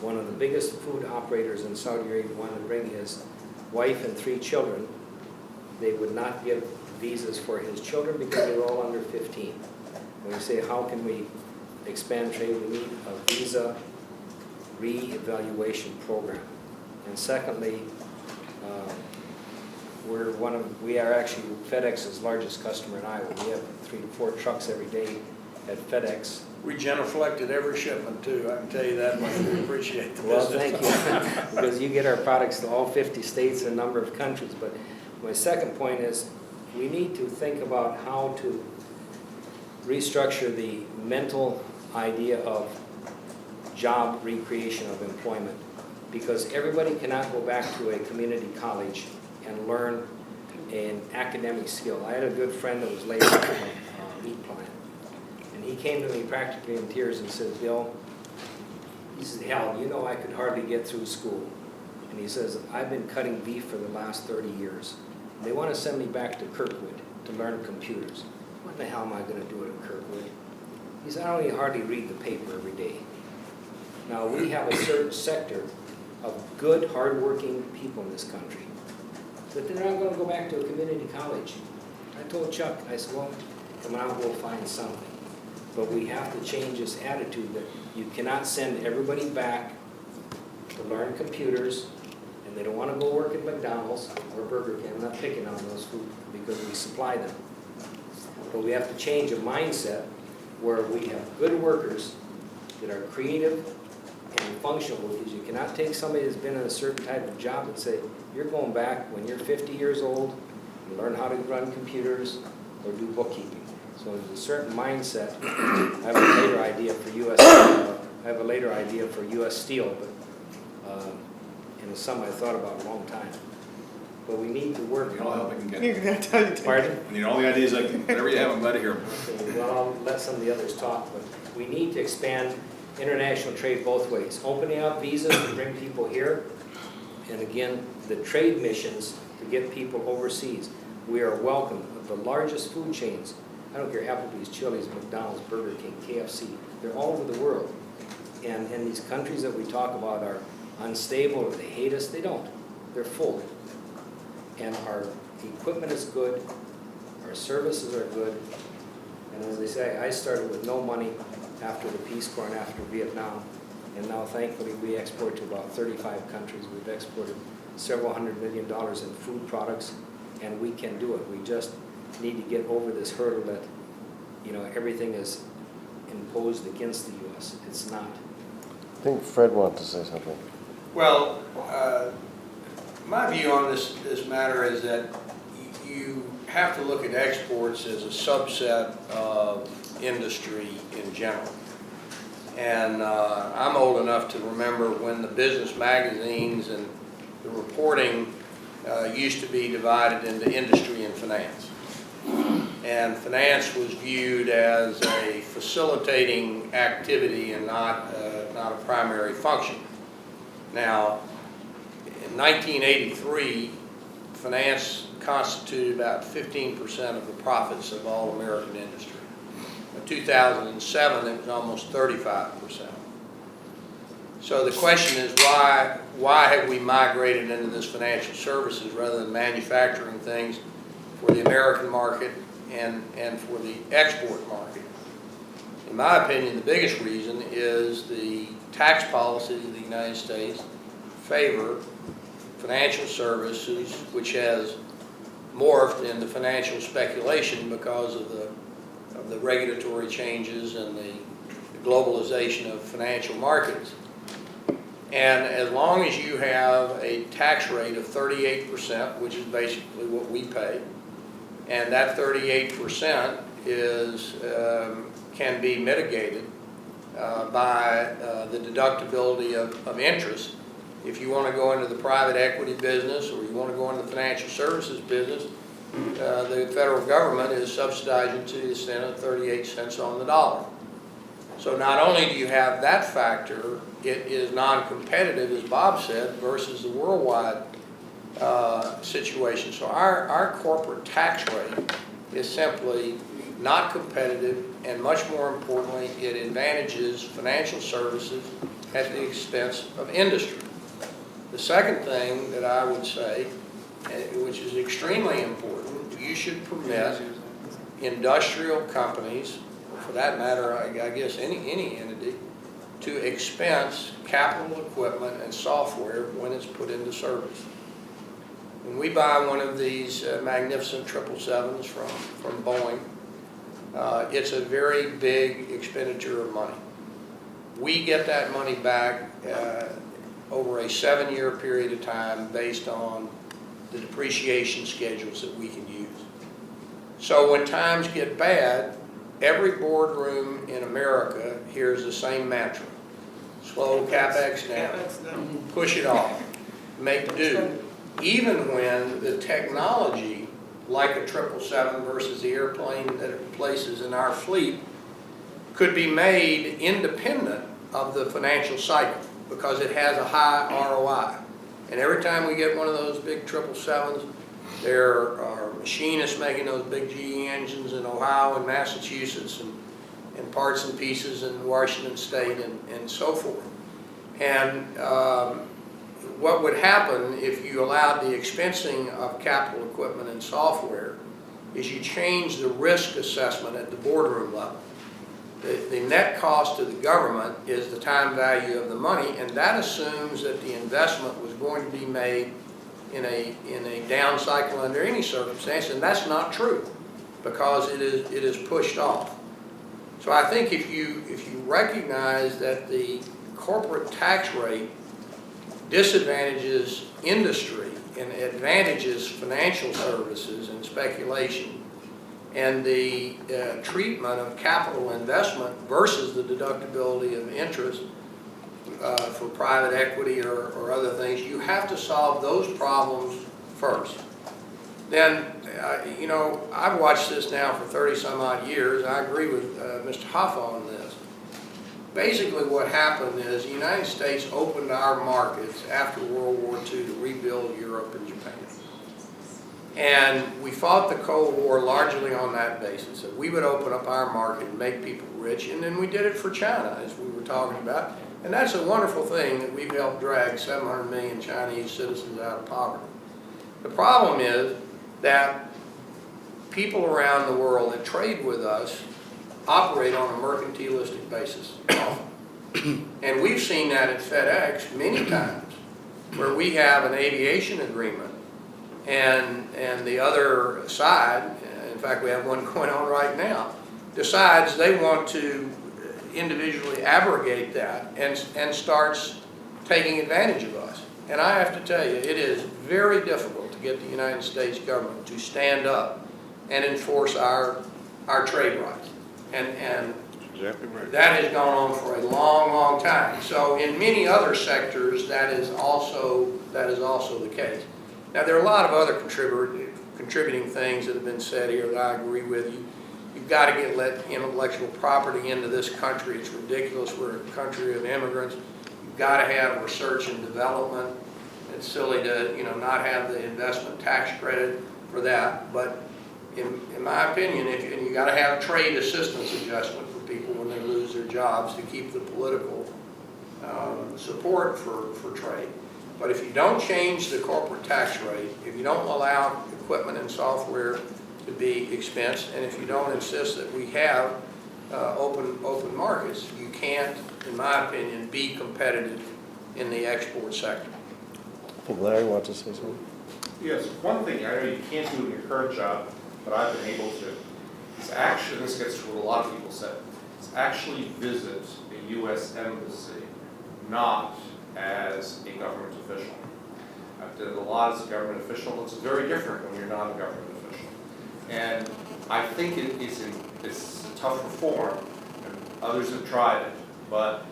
one of the biggest food operators in Saudi Arabia wanted to bring his wife and 3 children. They would not give visas for his children because they were all under 15. And we say, how can we expand trade? We need a visa re-evaluation program. And secondly, we are actually FedEx's largest customer in Iowa. We have 3 to 4 trucks every day at FedEx. We genuflected every shipment too, I can tell you that much. We appreciate the Well, business. thank you, because you get our products to all 50 states and a number of countries. But my second point is we need to think about how to restructure the mental idea of job recreation of employment, because everybody cannot go back to a community college and learn an academic skill. I had a good friend that was laid off from a meat plant, and he came to me practically in tears and said, Bill, he said, hell, you know I could hardly get through school. And he says, I've been cutting beef for the last 30 years. And they want to send me back to Kirkwood to learn computers. What the hell am I going to do at Kirkwood? He said, I only hardly read the paper every day. Now, we have a certain sector of good, hardworking people in this country, but they're not going to go back to a community college. I told Chuck, I said, well, come on, we'll find something. But we have to change this attitude that you cannot send everybody back to learn computers, and they don't want to go work at McDonald's or Burger King. I'm not picking on those food because we supply them. But we have to change a mindset where we have good workers that are creative and functional, because you cannot take somebody that's been in a certain type of job and say, you're going back when you're 50 years old and learn how to run computers or do bookkeeping. So there's a certain mindset. I have a later idea for U.S. Steel, but and it's something I thought about a long time. But we need to work. We all help we can get. You're gonna tell you. Pardon? I need all the ideas I can, whatever you have, I'm glad to hear them. Okay, well, I'll let some of the others talk, but we need to expand international trade both ways. Opening up visas to bring people here, and again, the trade missions to get people overseas. We are welcome. The largest food chains, I don't care, Applebee's, Chili's, McDonald's, Burger King, KFC, they're all over the world. And these countries that we talk about are unstable or they hate us, they don't. They're full. And our equipment is good, our services are good, and as they say, I started with no money after the Peace Corps and after Vietnam, and now thankfully we export to about 35 countries. We've exported several $100 million in food products, and we can do it. We just need to get over this hurdle that, you know, everything is imposed against the U.S. It's not. I think Fred wanted to say something. Well, my view on this matter is that you have to look at exports as a subset of industry in general. And I'm old enough to remember when the business magazines and the reporting used to be divided into industry and finance. And finance was viewed as a facilitating activity and not a primary function. Now, in 1983, finance constituted about 15% of the profits of all American industry. In 2007, it was almost 35%. So the question is, why have we migrated into this financial services rather than manufacturing things for the American market and for the export market? In my opinion, the biggest reason is the tax policies of the United States favor financial services, which has morphed into financial speculation because of the regulatory changes and the globalization of financial markets. And as long as you have a tax rate of 38%, which is basically what we pay, and that 38% is can be mitigated by the deductibility of interest. If you want to go into the private equity business or you want to go into the financial services business, the federal government is subsidizing to the extent of 38 cents on the dollar. So not only do you have that factor, it is non-competitive, as Bob said, versus the worldwide situation. So our corporate tax rate is simply not competitive, and much more importantly, it advantages financial services at the expense of industry. The second thing that I would say which is extremely important, you should permit industrial companies, for that matter, I guess any entity, to expense capital equipment and software when it's put into service. When we buy one of these magnificent 777s from Boeing, it's a very big expenditure of money. We get that money back over a 7-year period of time based on the depreciation schedules that we can use. So when times get bad, every boardroom in America hears the same mantra. Slow CapEx down, push it off, make do. Even when the technology, like a 777 versus the airplane that it replaces in our fleet, could be made independent of the financial cycle because it has a high ROI. And every time we get one of those big 777s, there are machinists making those big GE engines in Ohio and Massachusetts and parts and pieces in Washington State and so forth. And what would happen if you allowed the expensing of capital equipment and software is you change the risk assessment at the boardroom level. The net cost to the government is the time value of the money, and that assumes that the investment was going to be made in a down cycle under any circumstance, and that's not true because it is pushed off. So I think if you recognize that the corporate tax rate disadvantages industry and advantages financial services and speculation, and the treatment of capital investment versus the deductibility of interest for private equity or other things, you have to solve those problems first. Then, you know, I've watched this now for 30 some odd years. I agree with Mr. Hoffa on this. Basically what happened is the United States opened our markets after World War II to rebuild Europe and Japan. And we fought the Cold War largely on that basis, that we would open up our market and make people rich, and then we did it for China, as we were talking about. And that's a wonderful thing that we've helped drag 700 million Chinese citizens out of poverty. The problem is that people around the world that trade with us operate on a mercantilistic basis often. And we've seen that at FedEx many times, where we have an aviation agreement and the other side, in fact we have one going on right now, decides they want to individually abrogate that and starts taking advantage of us. And I have to tell you, it is very difficult to get the United States government to stand up and enforce our trade rights. And Exactly right. that has gone on for a long, long time. So in many other sectors, that is also the case. Now there are a lot of other contributing things that have been said here that I agree with you. You've got to let intellectual property into this country. It's ridiculous. We're a country of immigrants. You've got to have research and development. It's silly to not have the investment tax credit for that. But in my opinion, and you got to have trade assistance adjustment for people when they lose their jobs to keep the political support for trade. But if you don't change the corporate tax rate, if you don't allow equipment and software to be expensed, and if you don't insist that we have open markets, you can't, in my opinion, be competitive in the export sector. I think Larry wants to say something. Yes, one thing I know you can't do in your current job, but I've been able to, is actually, this gets to what a lot of people said, is actually visit a U.S. embassy, not as a government official. I've done a lot as a government official. It's very different when you're not a government official. And I think it's a tough reform, and others have tried it, but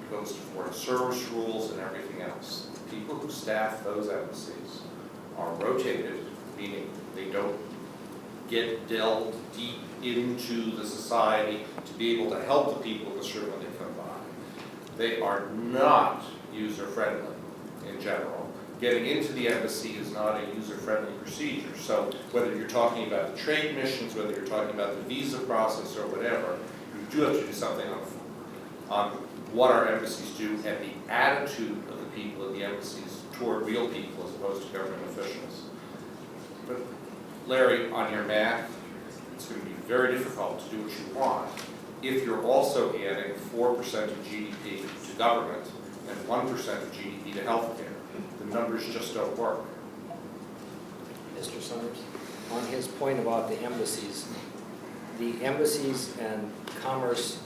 it goes to foreign service rules and everything else. The people who staff those embassies are rotated, meaning they don't get delved deep into the society to be able to help the people of the street when they come by. They are not user-friendly in general. Getting into the embassy is not a user-friendly procedure. So whether you're talking about the trade missions, whether you're talking about the visa process or whatever, you do have to do something on what our embassies do and the attitude of the people in the embassies toward real people as opposed to government officials. Larry, on your math, it's going to be very difficult to do what you want if you're also adding 4% of GDP to government and 1% of GDP to healthcare. The numbers just don't work. Mr. Summers, on his point about the embassies and commerce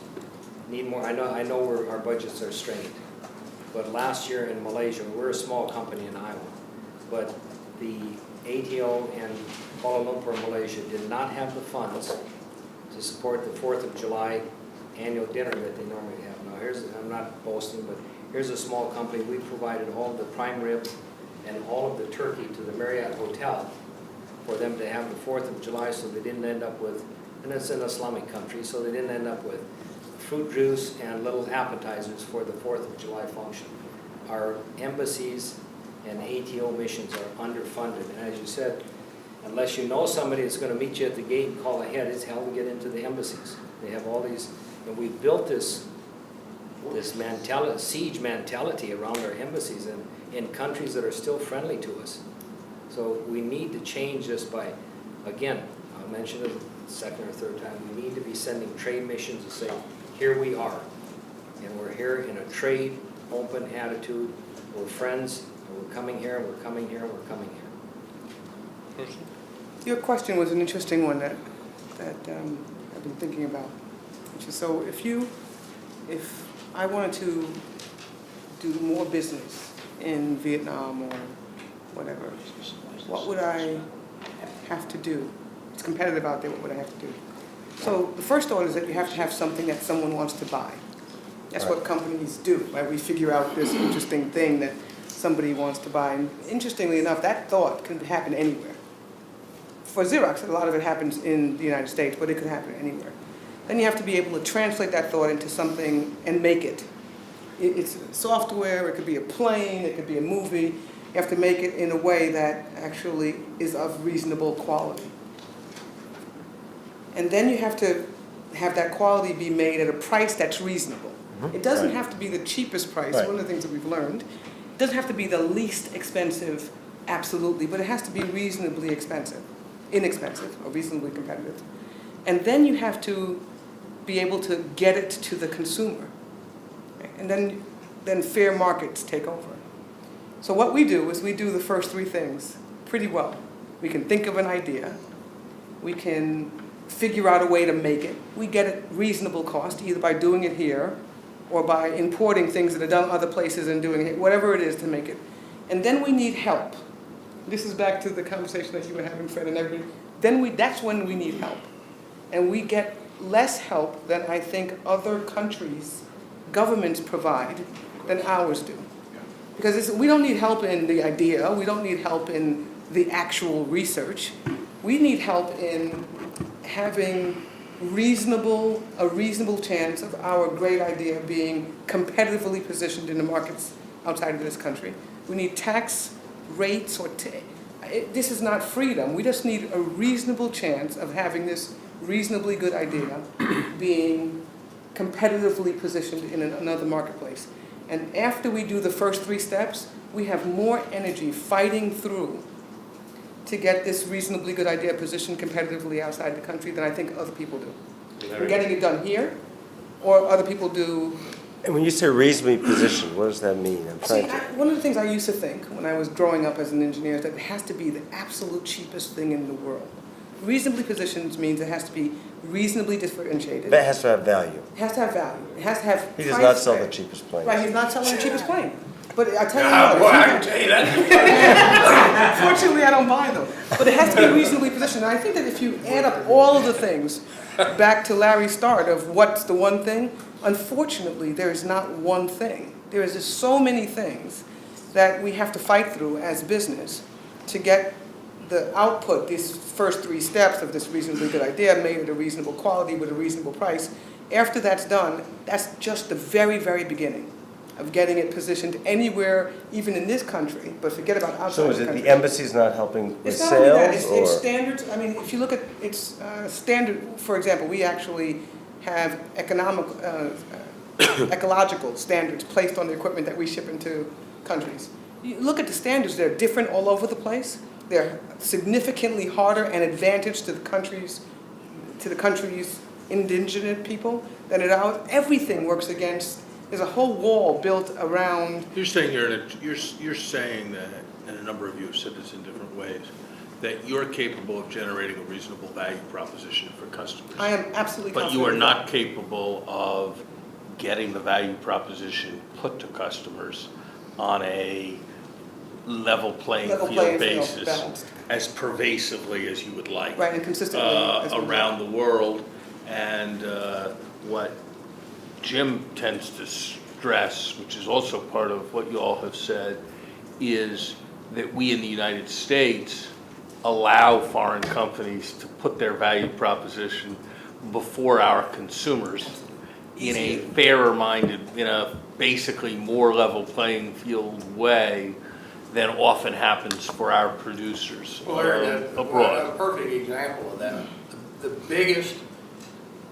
need more. I know our budgets are strained, but last year in Malaysia, we're a small company in Iowa, but the ATO and Kuala Lumpur, Malaysia, did not have the funds to support the 4th of July annual dinner that they normally have. Now, I'm not boasting, but here's a small company. We provided all of the prime rib and all of the turkey to the Marriott Hotel for them to have the 4th of July, so they didn't end up with, and it's an Islamic country, so they didn't end up with fruit juice and little appetizers for the 4th of July function. Our embassies and ATO missions are underfunded, and as you said, unless you know somebody that's going to meet you at the gate and call ahead, it's hell to get into the embassies. They have all these, and we've built this mentality, siege mentality around our embassies and in countries that are still friendly to us. So we need to change this by, again, I'll mention it the second or third time, we need to be sending trade missions to say, here we are, and we're here in a trade open attitude, we're friends, and we're coming here, and we're coming here, and we're coming here. Your question was an interesting one that I've been thinking about. Which is, so if I wanted to do more business in Vietnam or whatever, what would I have to do? It's competitive out there, what would I have to do? So the first thought is that you have to have something that someone wants to buy. That's what companies do, right? We figure out this interesting thing that somebody wants to buy. And interestingly enough, that thought can happen anywhere. For Xerox, a lot of it happens in the United States, but it could happen anywhere. Then you have to be able to translate that thought into something and make it. It's software, it could be a plane, it could be a movie. You have to make it in a way that actually is of reasonable quality. And then you have to have that quality be made at a price that's reasonable. It doesn't have to be the cheapest price. One of the things that we've learned, it doesn't have to be the least expensive, absolutely, but it has to be reasonably inexpensive, or reasonably competitive. And then you have to be able to get it to the consumer. And then fair markets take over. So what we do is we do the first three things pretty well. We can think of an idea. We can figure out a way to make it. We get it reasonable cost, either by doing it here or by importing things that are done other places and doing it, whatever it is to make it. And then we need help. This is back to the conversation that you were having, Fred, and everybody. That's when we need help. And we get less help than I think other countries' governments provide than ours do. Because we don't need help in the idea, we don't need help in the actual research. We need help in having a reasonable chance of our great idea being competitively positioned in the markets outside of this country. We need tax rates this is not freedom. We just need a reasonable chance of having this reasonably good idea being competitively positioned in another marketplace. And after we do the first three steps, we have more energy fighting through to get this reasonably good idea positioned competitively outside the country than I think other people do. We're getting it done here, or other people do. And when you say reasonably positioned, what does that mean? One of the things I used to think when I was growing up as an engineer is that it has to be the absolute cheapest thing in the world. Reasonably positioned means it has to be reasonably differentiated. That has to have value. It has to have value. It has to have He does not sell the cheapest plane. Right, he's not selling the cheapest plane. But I tell you Boy, I can tell you that. Fortunately, I don't buy them. But it has to be reasonably positioned. And I think that if you add up all of the things, back to Larry's start of what's the one thing, unfortunately, there is not one thing. There is just so many things that we have to fight through as business to get the output, these first three steps of this reasonably good idea made at a reasonable quality with a reasonable price. After that's done, that's just the very, very beginning of getting it positioned anywhere, even in this country, but forget about outside So is the it country. the embassy's not helping with It's not only that, sales? it's standards. I mean, if you look at its standard, for example, we actually have ecological standards placed on the equipment that we ship into countries. You look at the standards, they're different all over the place, They're significantly harder and advantage to the country's indigenous people than it out. Everything works against. There's a whole wall built around. You're saying you're saying that, and a number of you have said this in different ways, that you're capable of generating a reasonable value proposition for customers. I am absolutely But confident. you are of not that. capable of getting the value proposition put to customers on a level playing Level field playing field, basis balanced. as pervasively as you would like. Right, and consistently. as we do. Around the world. And what Jim tends to stress, which is also part of what you all have said, is that we in the United States allow foreign companies to put their value proposition before our consumers in a fairer-minded, in a basically more level playing field way than often happens for our producers abroad. A perfect example of that. The biggest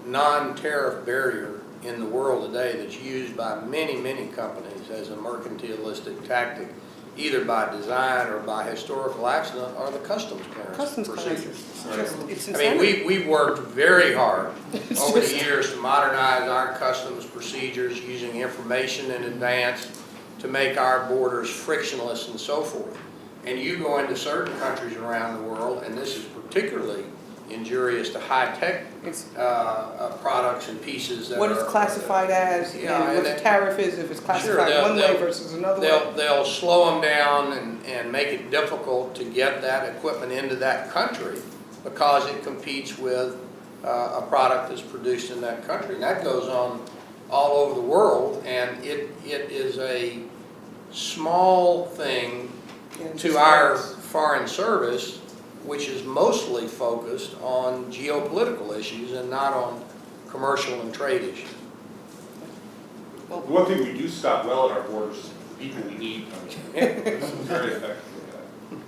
non-tariff barrier in the world today that's used by many, many companies as a mercantilistic tactic, either by design or by historical accident, are the customs clearance Customs procedures. clearances. It's I mean, insanity. we've worked very hard over the years to modernize our customs procedures using information in advance to make our borders frictionless and so forth. And you go into certain countries around the world, and this is particularly injurious to high-tech products and pieces that What it's classified as, Yeah, and what the tariff is, if it's classified they'll- one way they'll- versus another way. They'll slow them down and make it difficult to get that equipment into that country because it competes with a product that's produced in that country. And that goes on all over the world, and it is a small thing to our foreign service, which is mostly focused on geopolitical issues and not on commercial and trade issues. The one thing we do stop well at our borders is the people we need coming in. This is very effective at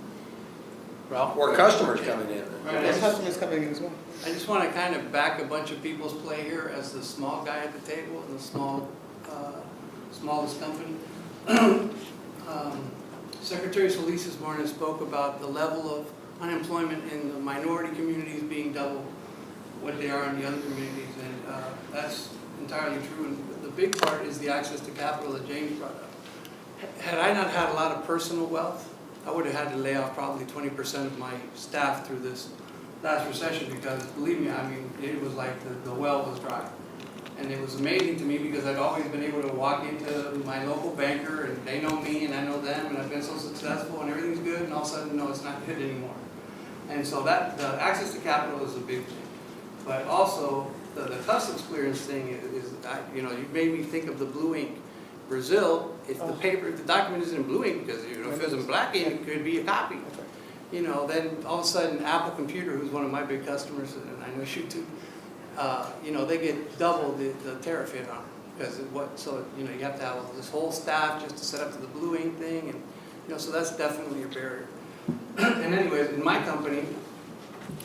Ralph? Or customers coming in. And customers coming in as well. I just want to kind of back a bunch of people's play here as the small guy at the table and the smallest company. Secretary Solis this morning spoke about the level of unemployment in the minority communities being double what they are in the other communities, and that's entirely true. And the big part is the access to capital that James brought up. Had I not had a lot of personal wealth, I would have had to lay off probably 20% of my staff through this last recession because, believe me, I mean, it was like the well was dry. And it was amazing to me because I'd always been able to walk into my local banker and they know me and I know them and I've been so successful and everything's good, and all of a sudden, no, it's not good anymore. And so that the access to capital is a big thing. But also, the customs clearance thing is, you know, you made me think of the blue ink. Brazil, if the document isn't in blue ink, because if it was in black ink, it could be a copy. You know, then all of a sudden, Apple Computer, who's one of my big customers, and I know you too, you know, they get double the tariff hit on it. Because so, you know, you have to have this whole staff just to set up to the blue ink thing, and, you know, so that's definitely a barrier. And anyways, in my company,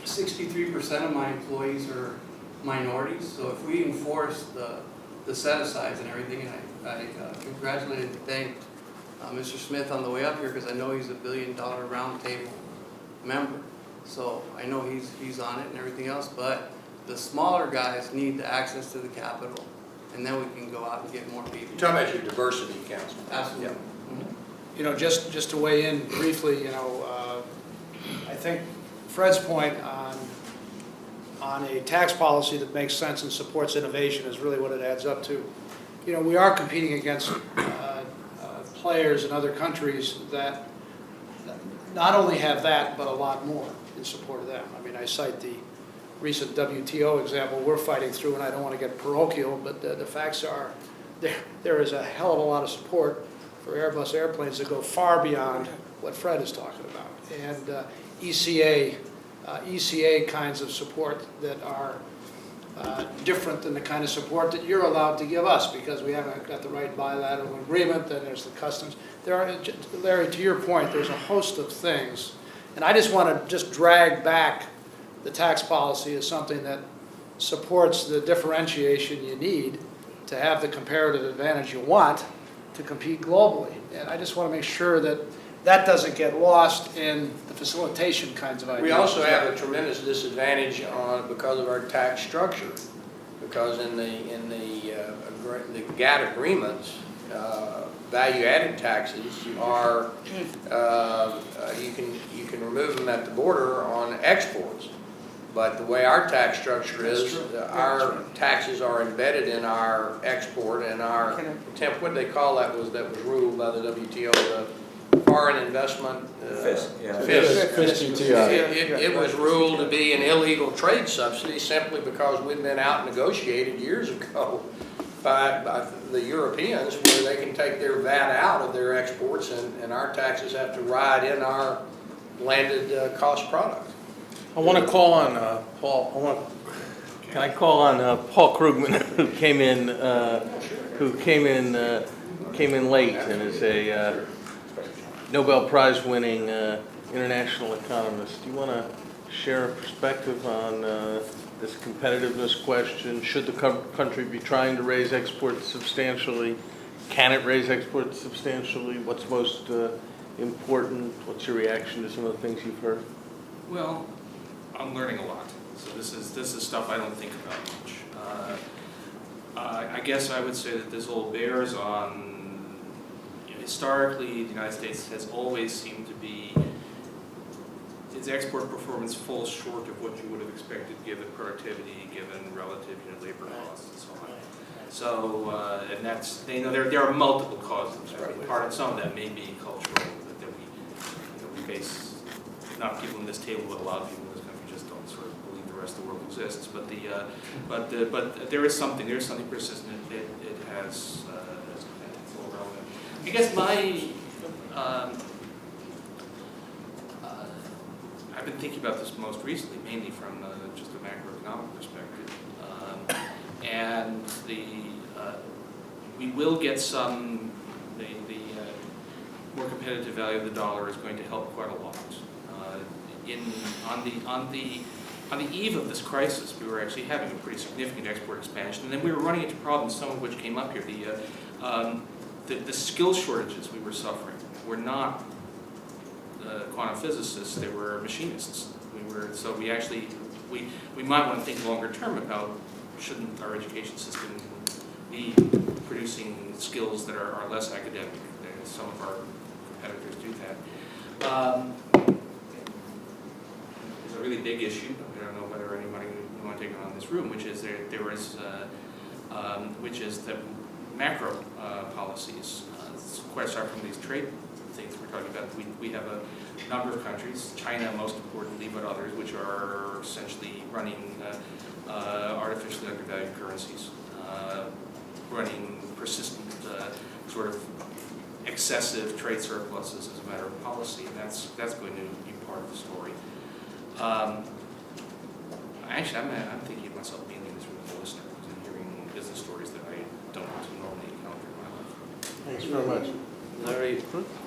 63% of my employees are minorities, so if we enforce the set-asides and everything, and I congratulated and thanked Mr. Smith on the way up here, because I know he's a $1 billion roundtable member, so I know he's on it and everything else, but the smaller guys need the access to the capital, and then we can go out and get more people. You're talking about your diversity council. Absolutely. Yeah. You know, just to weigh in briefly, you know, I think Fred's point on a tax policy that makes sense and supports innovation is really what it adds up to. You know, we are competing against players in other countries that not only have that, but a lot more in support of them. I mean, I cite the recent WTO example we're fighting through, and I don't want to get parochial, but the facts are there is a hell of a lot of support for Airbus airplanes that go far beyond what Fred is talking about. And ECA kinds of support that are different than the kind of support that you're allowed to give us because we haven't got the right bilateral agreement, then there's the customs. There are, Larry, to your point, there's a host of things. And I just want to drag back the tax policy as something that supports the differentiation you need to have the comparative advantage you want to compete globally. And I just want to make sure that that doesn't get lost in the facilitation kinds of ideas. We also have a tremendous disadvantage because of our tax structure. Because in the GATT agreements, value-added taxes are you can remove them at the border on exports. But the way our tax structure is, our taxes are embedded in our export and our what they call that was ruled by the WTO, the foreign investment. FISC, yeah. It was ruled to be an illegal trade subsidy simply because we'd been out negotiated years ago by the Europeans where they can take their VAT out of their exports and our taxes have to ride in our landed cost product. I want to call on Paul. Can I call on Paul Krugman, who came in late and is a Nobel Prize winning international economist. Do you want to share a perspective on this competitiveness question? Should the country be trying to raise exports substantially? Can it raise exports substantially? What's most important? What's your reaction to some of the things you've heard? Well, I'm learning a lot. So this is stuff I don't think about much. I guess I would say that this all bears on, historically, the United States has always seemed to be, its export performance falls short of what you would have expected given productivity, given relative labor costs and so on. So, and that's, there are multiple causes. Right? Part of some of that may be cultural, that we face, not people in this table, but a lot of people in this country just don't sort of believe the rest of the world exists. But there is something persistent. It has full relevant. I guess I've been thinking about this most recently, mainly from just a macroeconomic perspective, and we will get some. The more competitive value of the dollar is going to help quite a lot. On the eve of this crisis, we were actually having a pretty significant export expansion, and then we were running into problems, some of which came up here. The skill shortages we were suffering were not quantum physicists; they were machinists. So we might want to think longer term about shouldn't our education system be producing skills that are less academic. Some of our competitors do that. It's a really big issue. I don't know whether anybody would want to take it on this room, which is the macro policies. It's quite aside from these trade things we're talking about. We have a number of countries, China most importantly, but others, which are essentially running artificially undervalued currencies, running persistent sort of excessive trade surpluses as a matter of policy, and that's going to be part of the story. Actually, I'm thinking of myself being in this room as a listener and hearing business stories that I don't normally encounter in my life. Thanks very much. Larry,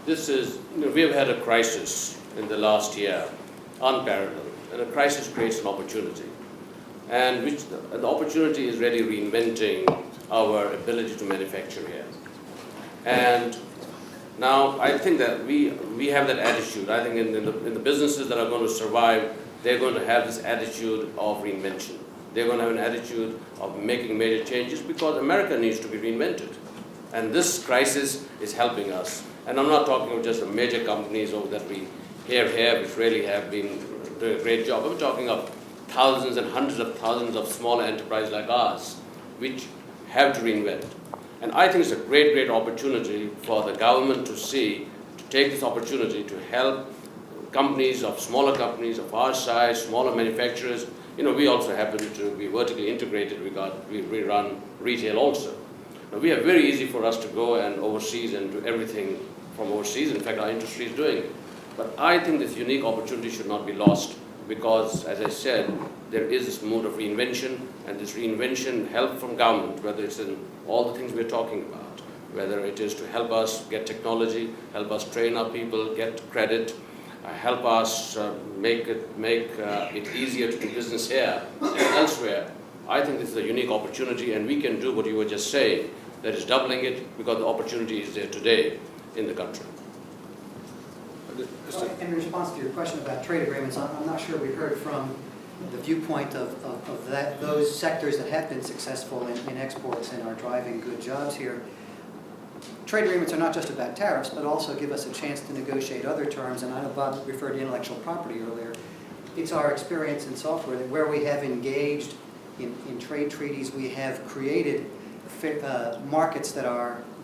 this is, we have had a crisis in the last year, unparalleled, and a crisis creates an opportunity. And the opportunity is really reinventing our ability to manufacture here. And now I think that we have that attitude. I think in the businesses that are going to survive, they're going to have this attitude of reinvention. They're going to have an attitude of making major changes because America needs to be reinvented. And this crisis is helping us. And I'm not talking of just the major companies that we have here, which really have been doing a great job. I'm talking of thousands and hundreds of thousands of smaller enterprises like ours, which have to reinvent. And I think it's a great, great opportunity for the government to take this opportunity to help smaller companies of our size, smaller manufacturers. We also happen to be vertically integrated. We run retail also. Now, we are very easy for us to go and overseas and do everything from overseas. In fact, our industry is doing it. But I think this unique opportunity should not be lost because, as I said, there is this mode of reinvention, and this reinvention, help from government, whether it's in all the things we're talking about, whether it is to help us get technology, help us train our people, get credit, help us make it easier to do business here and elsewhere. I think this is a unique opportunity, and we can do what you were just saying, that is doubling it because the opportunity is there today in the country. In response to your question about trade agreements, I'm not sure we heard from the viewpoint of those sectors that have been successful in exports and are driving good jobs here. Trade agreements are not just about tariffs, but also give us a chance to negotiate other terms, and I know Bob referred to intellectual property earlier. It's our experience in software that where we have engaged in trade treaties, we have created markets that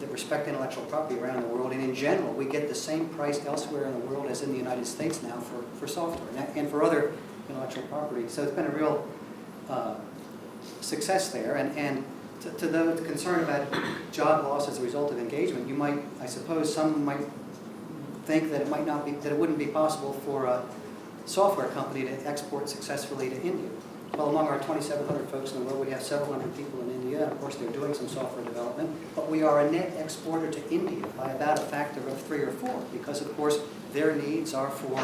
respect intellectual property around the world, and in general, we get the same price elsewhere in the world as in the United States now for software and for other intellectual property. So it's been a real success there, and to the concern about job loss as a result of engagement, you might, I suppose, some might think that it wouldn't be possible for a software company to export successfully to India. Well, among our 2,700 folks in the world, we have several hundred people in India. Of course, they're doing some software development, but we are a net exporter to India by about a factor of 3 or 4, because, of course, their needs are for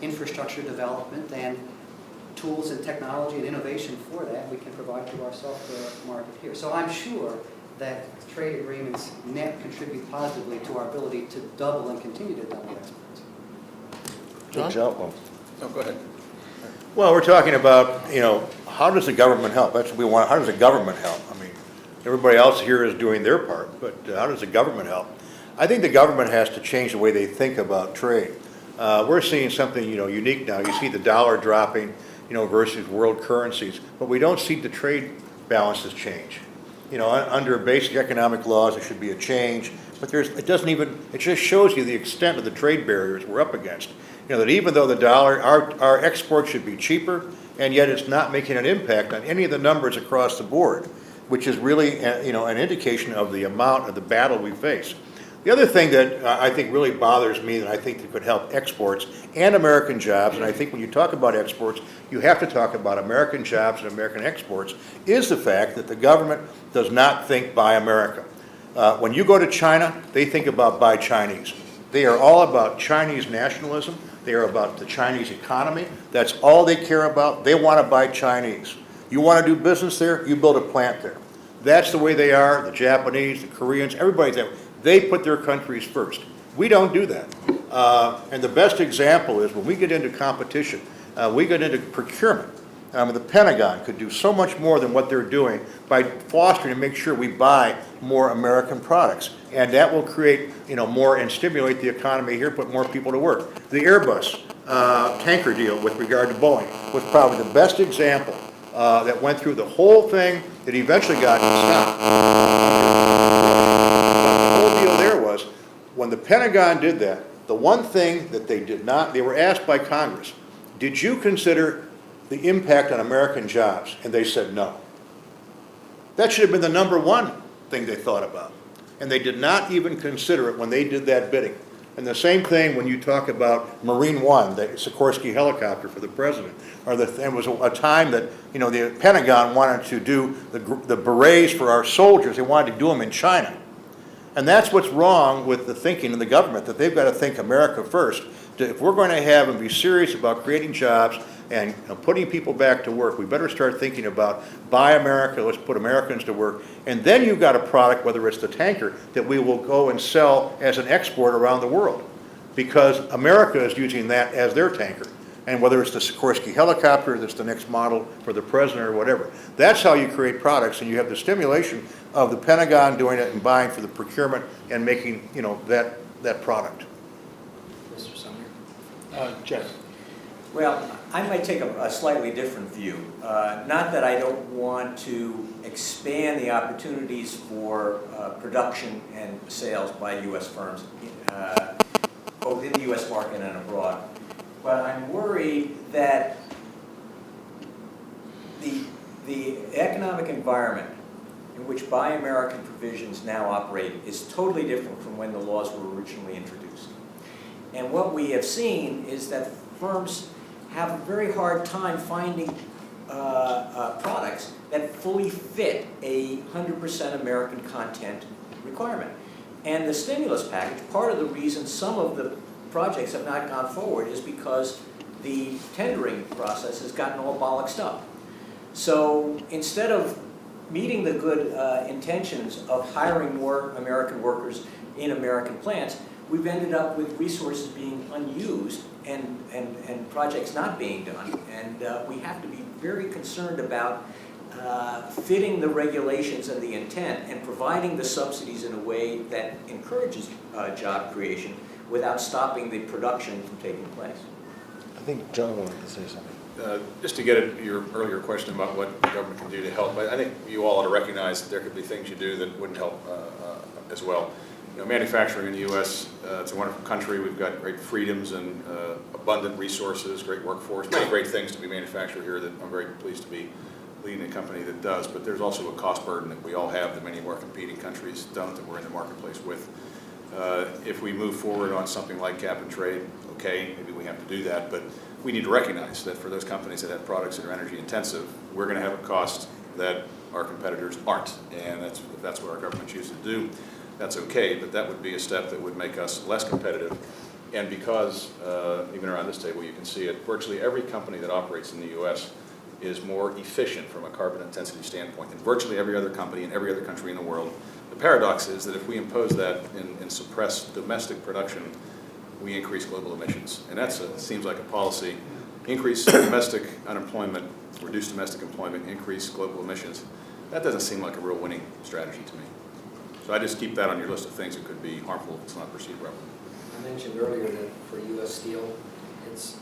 infrastructure development and tools and technology and innovation for that we can provide to our software market here. So I'm sure that trade agreements net contribute positively to our ability to double and continue to double exports. Good jump. No, go ahead. Well, we're talking about, how does the government help? That's what we want. How does the government help? I mean, everybody else here is doing their part, but how does the government help? I think the government has to change the way they think about trade. We're seeing something, unique now. You see the dollar dropping, versus world currencies, but we don't see the trade balances change. Under basic economic laws, there should be a change, but it just shows you the extent of the trade barriers we're up against. That even though the dollar, our exports should be cheaper, and yet it's not making an impact on any of the numbers across the board, which is really, an indication of the amount of the battle we face. The other thing that I think really bothers me that I think that could help exports and American jobs, and I think when you talk about exports, you have to talk about American jobs and American exports, is the fact that the government does not think buy America. When you go to China, they think about buy Chinese. They are all about Chinese nationalism. They are about the Chinese economy. That's all they care about. They want to buy Chinese. You want to do business there, you build a plant there. That's the way they are, the Japanese, the Koreans, everybody's there. They put their countries first. We don't do that. And the best example is when we get into competition, we get into procurement. The Pentagon could do so much more than what they're doing by fostering and make sure we buy more American products. And that will create, more and stimulate the economy here, put more people to work. The Airbus tanker deal with regard to Boeing was probably the best example that went through the whole thing that eventually got stopped. The whole deal there was, when the Pentagon did that, the one thing that they were asked by Congress, did you consider the impact on American jobs? And they said no. That should have been the number one thing they thought about. And they did not even consider it when they did that bidding. And the same thing when you talk about Marine One, the Sikorsky helicopter for the president. There was a time that, the Pentagon wanted to do the berets for our soldiers. They wanted to do them in China. And that's what's wrong with the thinking in the government, that they've got to think America first. If we're going to have and be serious about creating jobs and putting people back to work, we better start thinking about buy America, let's put Americans to work. And then you've got a product, whether it's the tanker, that we will go and sell as an export around the world. Because America is using that as their tanker. And whether it's the Sikorsky helicopter, that's the next model for the president or whatever. That's how you create products, and you have the stimulation of the Pentagon doing it and buying for the procurement and making, that product. Mr. Sumner? Jeff. Well, I might take a slightly different view. Not that I don't want to expand the opportunities for production and sales by U.S. firms, both in the U.S. market and abroad. But I'm worried that the economic environment in which Buy American provisions now operate is totally different from when the laws were originally introduced. And what we have seen is that firms have a very hard time finding products that fully fit a 100% American content requirement. And the stimulus package, part of the reason some of the projects have not gone forward is because the tendering process has gotten all bollocksed up. So instead of meeting the good intentions of hiring more American workers in American plants, we've ended up with resources being unused and projects not being done. And we have to be very concerned about fitting the regulations and the intent and providing the subsidies in a way that encourages job creation without stopping the production from taking place. I think John wanted to say something. Just to get at your earlier question about what the government can do to help, I think you all ought to recognize that there could be things you do that wouldn't help as well. You know, manufacturing in the U.S., it's a wonderful country. We've got great freedoms and abundant resources, great workforce, many great things to be manufactured here that I'm very pleased to be leading a company that does. But there's also a cost burden that we all have that many of our competing countries don't, that we're in the marketplace with. If we move forward on something like cap and trade, okay, maybe we have to do that, but we need to recognize that for those companies that have products that are energy intensive, we're going to have a cost that our competitors aren't, and if that's what our government chooses to do, that's okay, but that would be a step that would make us less competitive. And because, even around this table you can see it, virtually every company that operates in the U.S. is more efficient from a carbon intensity standpoint than virtually every other company in every other country in the world. The paradox is that if we impose that and suppress domestic production, we increase global emissions. And that seems like a policy. Increase domestic unemployment, reduce domestic employment, increase global emissions. That doesn't seem like a real winning strategy to me. So I just keep that on your list of things that could be harmful if it's not perceived properly. I mentioned earlier that for U.S. Steel, it's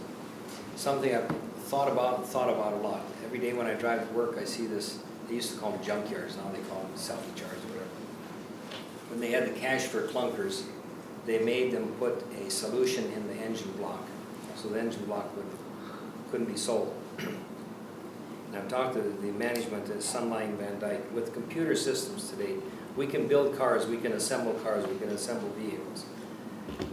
something I've thought about a lot. Every day when I drive to work, I see this, they used to call them junkyards, now they call them selfie jars or whatever. When they had the cash for clunkers, they made them put a solution in the engine block, so the engine block couldn't be sold. And I've talked to the management at Sunline Van Dyke. With computer systems today, we can build cars, we can assemble cars, we can assemble vehicles.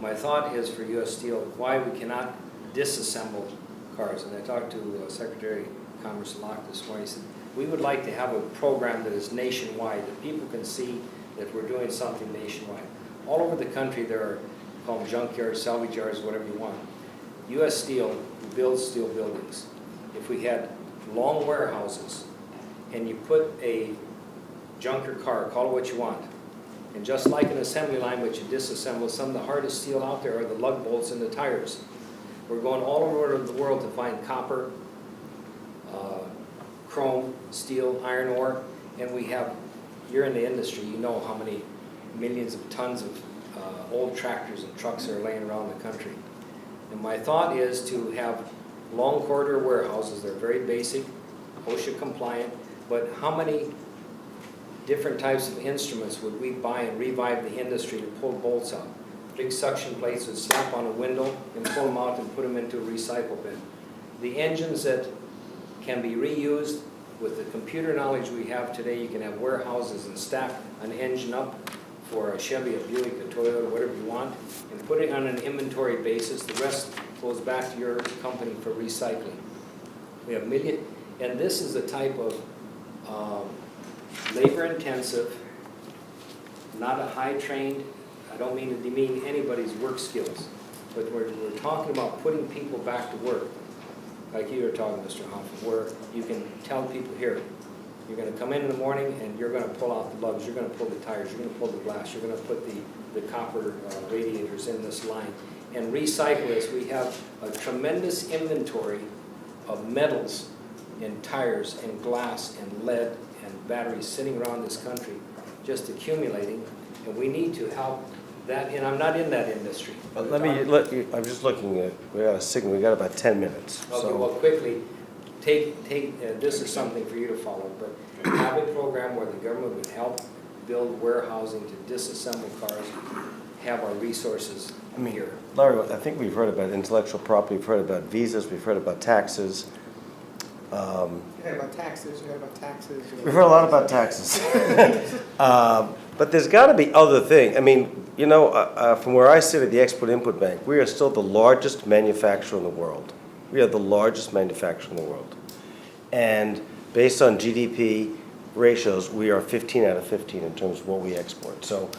My thought is for U.S. Steel, why we cannot disassemble cars. And I talked to Secretary of Commerce Locke this morning. He said, we would like to have a program that is nationwide, that people can see that we're doing something nationwide. All over the country there are, call them junkyards, salvage yards, whatever you want. U.S. Steel builds steel buildings. If we had long warehouses and you put a junker car, call it what you want, and just like an assembly line which you disassemble, some of the hardest steel out there are the lug bolts and the tires. We're going all over the world to find copper, chrome, steel, iron ore, and we have, you're in the industry, you know how many millions of tons of old tractors and trucks are laying around the country. And my thought is to have long corridor warehouses. They're very basic, OSHA compliant, but how many different types of instruments would we buy and revive the industry to pull bolts out? Big suction plates would slap on a window and pull them out and put them into a recycle bin. The engines that can be reused, with the computer knowledge we have today, you can have warehouses and stack an engine up for a Chevy, a Buick, a Toyota, whatever you want, and put it on an inventory basis. The rest goes back to your company for recycling. We have million, and this is a type of labor-intensive, not a high-trained, I don't mean to demean anybody's work skills, but we're talking about putting people back to work, like you were talking, Mr. Hoffman, where you can tell people here, you're going to come in the morning and you're going to pull out the lugs, you're going to pull the tires, you're going to pull the glass, you're going to put the copper radiators in this line, and recycle this. We have a tremendous inventory of metals and tires and glass and lead and batteries sitting around this country just accumulating, and we need to help that, and I'm not in that industry. But I'm just looking at, we got a signal, we got about 10 minutes. Okay, So well, quickly, this is something for you to follow, but have a program where the government would help build warehousing to disassemble cars, have our resources here. Larry, I think we've heard about intellectual property, we've heard about visas, we've heard about taxes. You heard about taxes, We've heard a lot about taxes. But there's got to be other things. I mean, you know, from where I sit at the Export-Import Bank, we are still the largest manufacturer in the world. We are the largest manufacturer in the world. And based on GDP ratios, we are 15 out of 15 in terms of what we export. So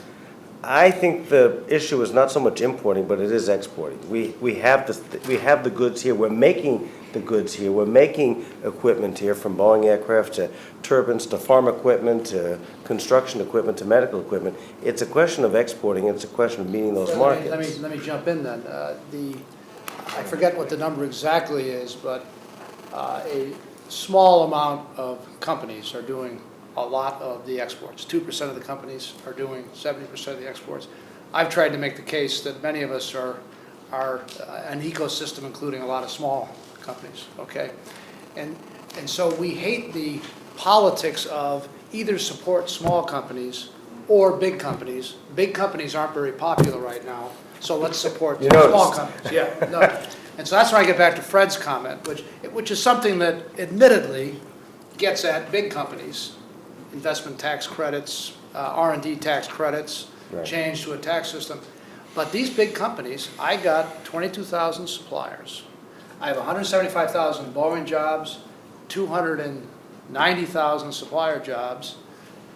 I think the issue is not so much importing, but it is exporting. We have the goods here. We're making the goods here. We're making equipment here, from Boeing aircraft to turbines to farm equipment to construction equipment to medical equipment. It's a question of exporting. It's a question of meeting those markets. Let me jump in then. I forget what the number exactly is, but a small amount of companies are doing a lot of the exports. 2% of the companies are doing 70% of the exports. I've tried to make the case that many of us are an ecosystem, including a lot of small companies, okay? And so we hate the politics of either support small companies or big companies. Big companies aren't very popular right now, so let's support small companies. Yeah, no. And so that's where I get back to Fred's comment, which is something that admittedly gets at big companies, investment tax credits, R&D tax credits, Right. change to a tax system. But these big companies, I got 22,000 suppliers. I have 175,000 Boeing jobs, 290,000 supplier jobs,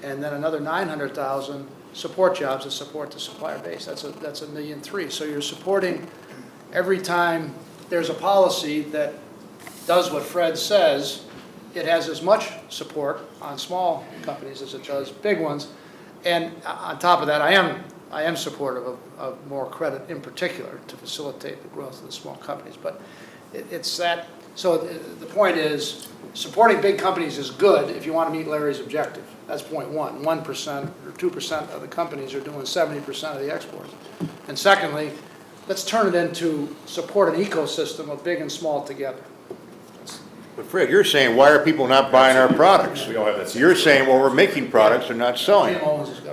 and then another 900,000 support jobs that support the supplier base. That's 1.3 million. So you're supporting every time there's a policy that does what Fred says. It has as much support on small companies as it does big ones. And on top of that, I am supportive of more credit in particular to facilitate the growth of the small companies. But it's that, so the point is, supporting big companies is good if you want to meet Larry's objective. That's point one. 1% or 2% of the companies are doing 70% of the exports. And secondly, let's turn it into support an ecosystem of big and small together. But Fred, you're saying, why are people not buying our products? We all have that same You're saying, well, we're making products and not selling them.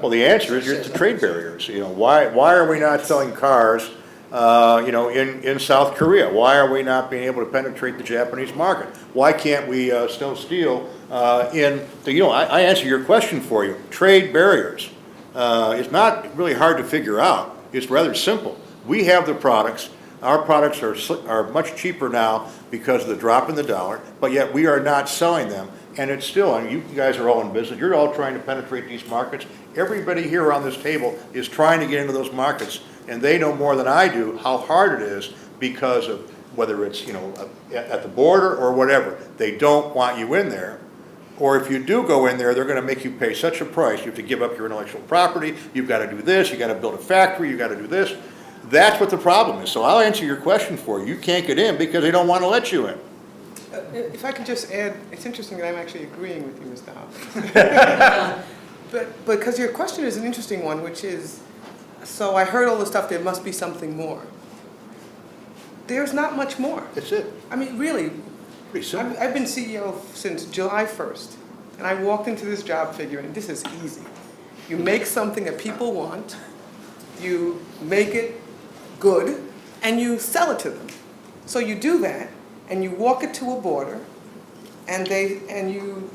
Well, the answer is it's the trade barriers. You know, why are we not selling cars, in South Korea? Why are we not being able to penetrate the Japanese market? Why can't we still steel I answer your question for you. Trade barriers. It's not really hard to figure out. It's rather simple. We have the products. Our products are much cheaper now because of the drop in the dollar, but yet we are not selling them. And it's still, I mean, you guys are all in business. You're all trying to penetrate these markets. Everybody here around this table is trying to get into those markets, and they know more than I do how hard it is because of whether it's, at the border or whatever. They don't want you in there. Or if you do go in there, they're going to make you pay such a price. You have to give up your intellectual property. You've got to do this. You've got to build a factory. You've got to do this. That's what the problem is. So I'll answer your question for you. You can't get in because they don't want to let you in. If I could just add, it's interesting that I'm actually agreeing with you, Mr. Hoffman. But because your question is an interesting one, which is, so I heard all the stuff, there must be something more. There's not much more. That's it. I mean, really, Pretty simple. I've been CEO since July 1st, and I walked into this job figuring, this is easy. You make something that people want, you make it good, and you sell it to them. So you do that, and you walk it to a border, and you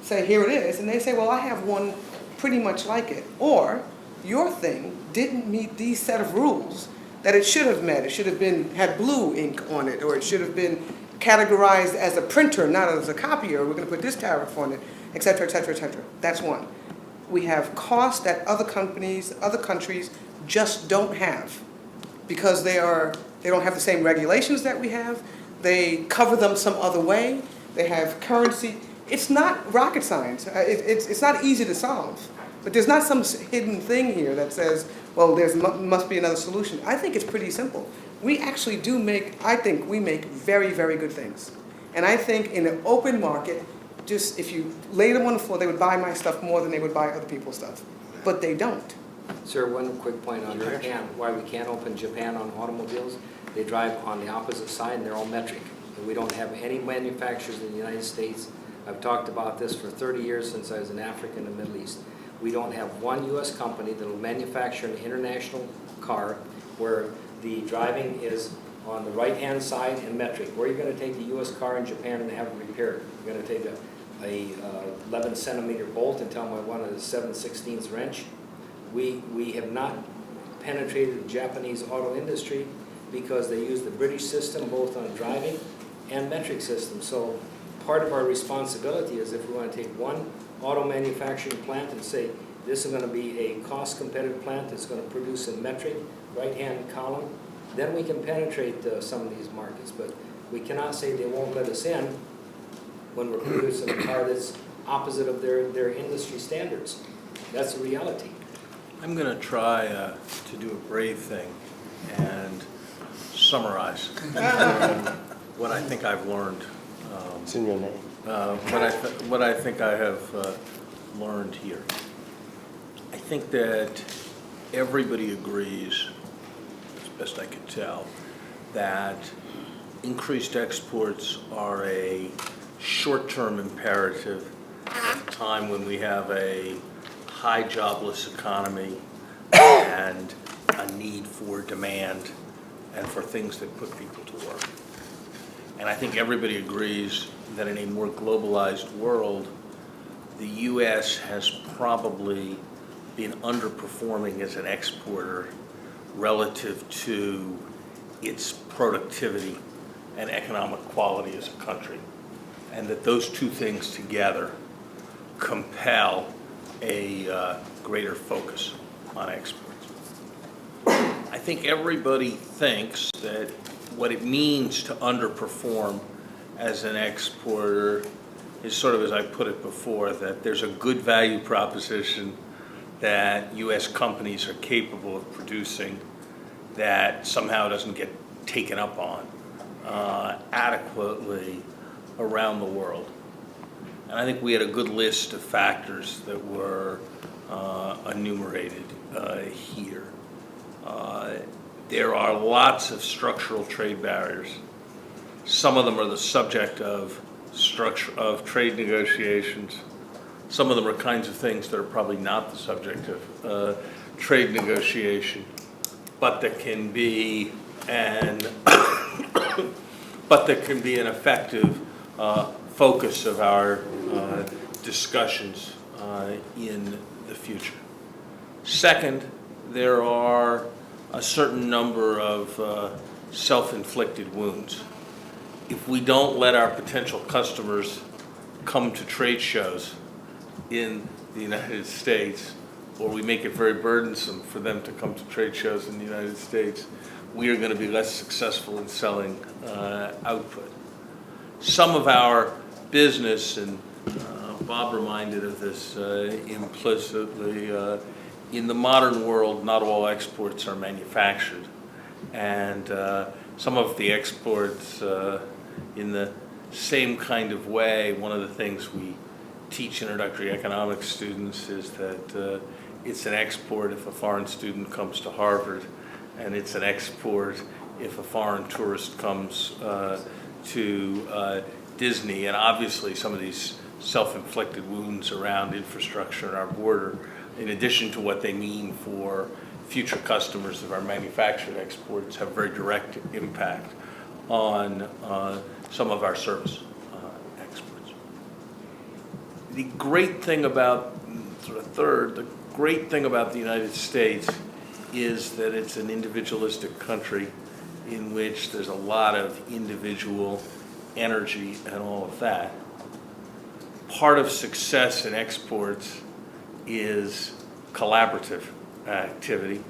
say, here it is, and they say, well, I have one pretty much like it. Or your thing didn't meet these set of rules that it should have met. It should have had blue ink on it, or it should have been categorized as a printer, not as a copier. We're going to put this tariff on it, et cetera, et cetera, et cetera. That's one. We have costs that other companies, other countries just don't have because they don't have the same regulations that we have. They cover them some other way. They have currency. It's not rocket science. It's not easy to solve. But there's not some hidden thing here that says, well, there must be another solution. I think it's pretty simple. We actually I think we make very, very good things. And I think in an open market, just if you lay them on the floor, they would buy my stuff more than they would buy other people's stuff. But they don't. Sir, one quick point on Japan, why we can't open Japan on automobiles. They drive on the opposite side and they're all metric. And we don't have any manufacturers in the United States. I've talked about this for 30 years since I was in Africa and the Middle East. We don't have one U.S. company that will manufacture an international car where the driving is on the right-hand side and metric. Where are you going to take the U.S. car in Japan and have it repaired? You're going to take a 11-centimeter bolt and tell them I want a 7/16 wrench. We have not penetrated the Japanese auto industry because they use the British system both on driving and metric system. So part of our responsibility is if we want to take one auto manufacturing plant and say this is going to be a cost competitive plant that's going to produce a metric right-hand column, then we can penetrate some of these markets. But We cannot say they won't let us in when we're producing a car that's opposite of their industry standards. That's the reality. I'm going to try to do a brave thing and summarize what I think I've learned. It's in your name. What I think I have learned here. I think that everybody agrees, as best I can tell, that increased exports are a short-term imperative at a time when we have a high jobless economy and a need for demand and for things that put people to work. And I think everybody agrees that in a more globalized world, the U.S. has probably been underperforming as an exporter relative to its productivity and economic quality as a country. And that those two things together compel a greater focus on exports. I think everybody thinks that what it means to underperform as an exporter is sort of, as I put it before, that there's a good value proposition that U.S. companies are capable of producing that somehow doesn't get taken up on adequately around the world. And I think we had a good list of factors that were enumerated here. There are lots of structural trade barriers. Some of them are the subject of trade negotiations. Some of them are kinds of things that are probably not the subject of trade negotiation, but that can be an effective focus of our discussions in the future. Second, there are a certain number of self-inflicted wounds. If we don't let our potential customers come to trade shows in the United States, or we make it very burdensome for them to come to trade shows in the United States, we are going to be less successful in selling output. Some of our business, and Bob reminded of this implicitly, in the modern world, not all exports are manufactured. And some of the exports in the same kind of way, one of the things we teach introductory economics students is that it's an export if a foreign student comes to Harvard, and it's an export if a foreign tourist comes to Disney. And obviously some of these self-inflicted wounds around infrastructure and our border, in addition to what they mean for future customers of our manufactured exports, have very direct impact on some of our service exports. The great thing about, the great thing about the United States is that it's an individualistic country in which there's a lot of individual energy and all of that. Part of success in exports is collaborative activity.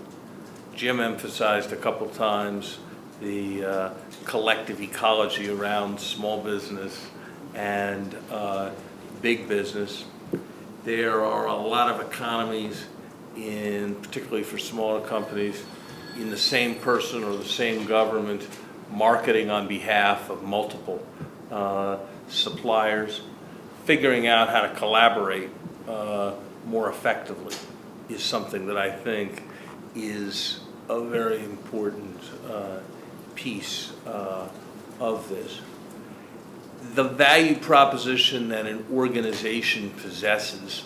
Jim emphasized a couple times the collective ecology around small business and big business. There are a lot of economies, particularly for smaller companies, in the same person or the same government marketing on behalf of multiple suppliers. Figuring out how to collaborate more effectively is something that I think is a very important piece of this. The value proposition that an organization possesses,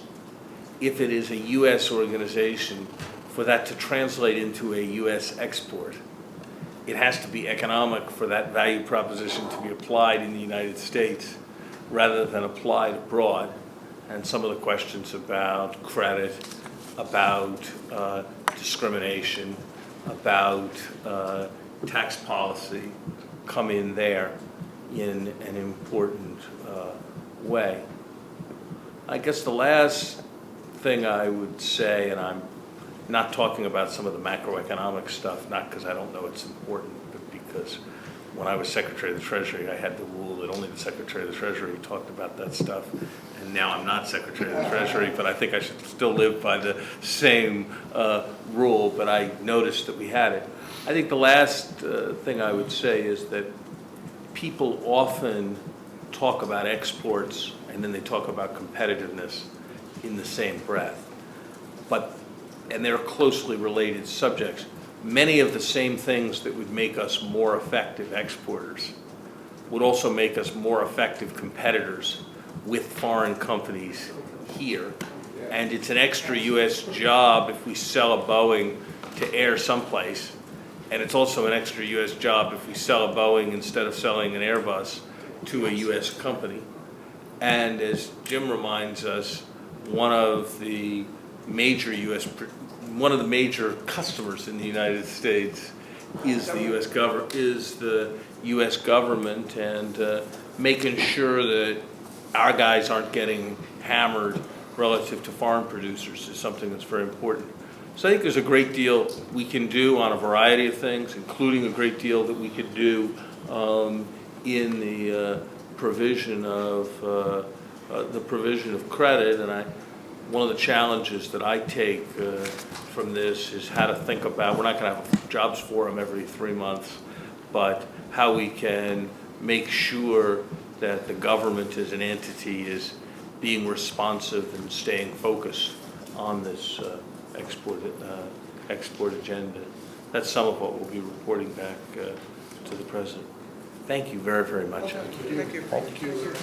if it is a U.S. organization, for that to translate into a U.S. export, it has to be economic for that value proposition to be applied in the United States rather than applied abroad. And some of the questions about credit, about discrimination, about tax policy come in there in an important way. I guess the last thing I would say, and I'm not talking about some of the macroeconomic stuff, not because I don't know it's important, but because when I was Secretary of the Treasury, I had the rule that only the Secretary of the Treasury talked about that stuff. And now I'm not Secretary of the Treasury, but I think I should still live by the same rule, but I noticed that we had it. I think the last thing I would say is that people often talk about exports and then they talk about competitiveness in the same breath. And they're closely related subjects. Many of the same things that would make us more effective exporters would also make us more effective competitors with foreign companies here. And it's an extra U.S. job if we sell a Boeing to Air someplace. And it's also an extra U.S. job if we sell a Boeing instead of selling an Airbus to a U.S. company. And as Jim reminds us, one of the major customers in the United States is the U.S. government, and making sure that our guys aren't getting hammered relative to foreign producers is something that's very important. So I think there's a great deal we can do on a variety of things, including a great deal that we could do in the provision of credit. And one of the challenges that I take from this is how to think about, we're not going to have a jobs forum every 3 months, but how we can make sure that the government as an entity is being responsive and staying focused on this export agenda. That's some of what we'll be reporting back to the President. Thank you very, very much. Thank you. Thank you.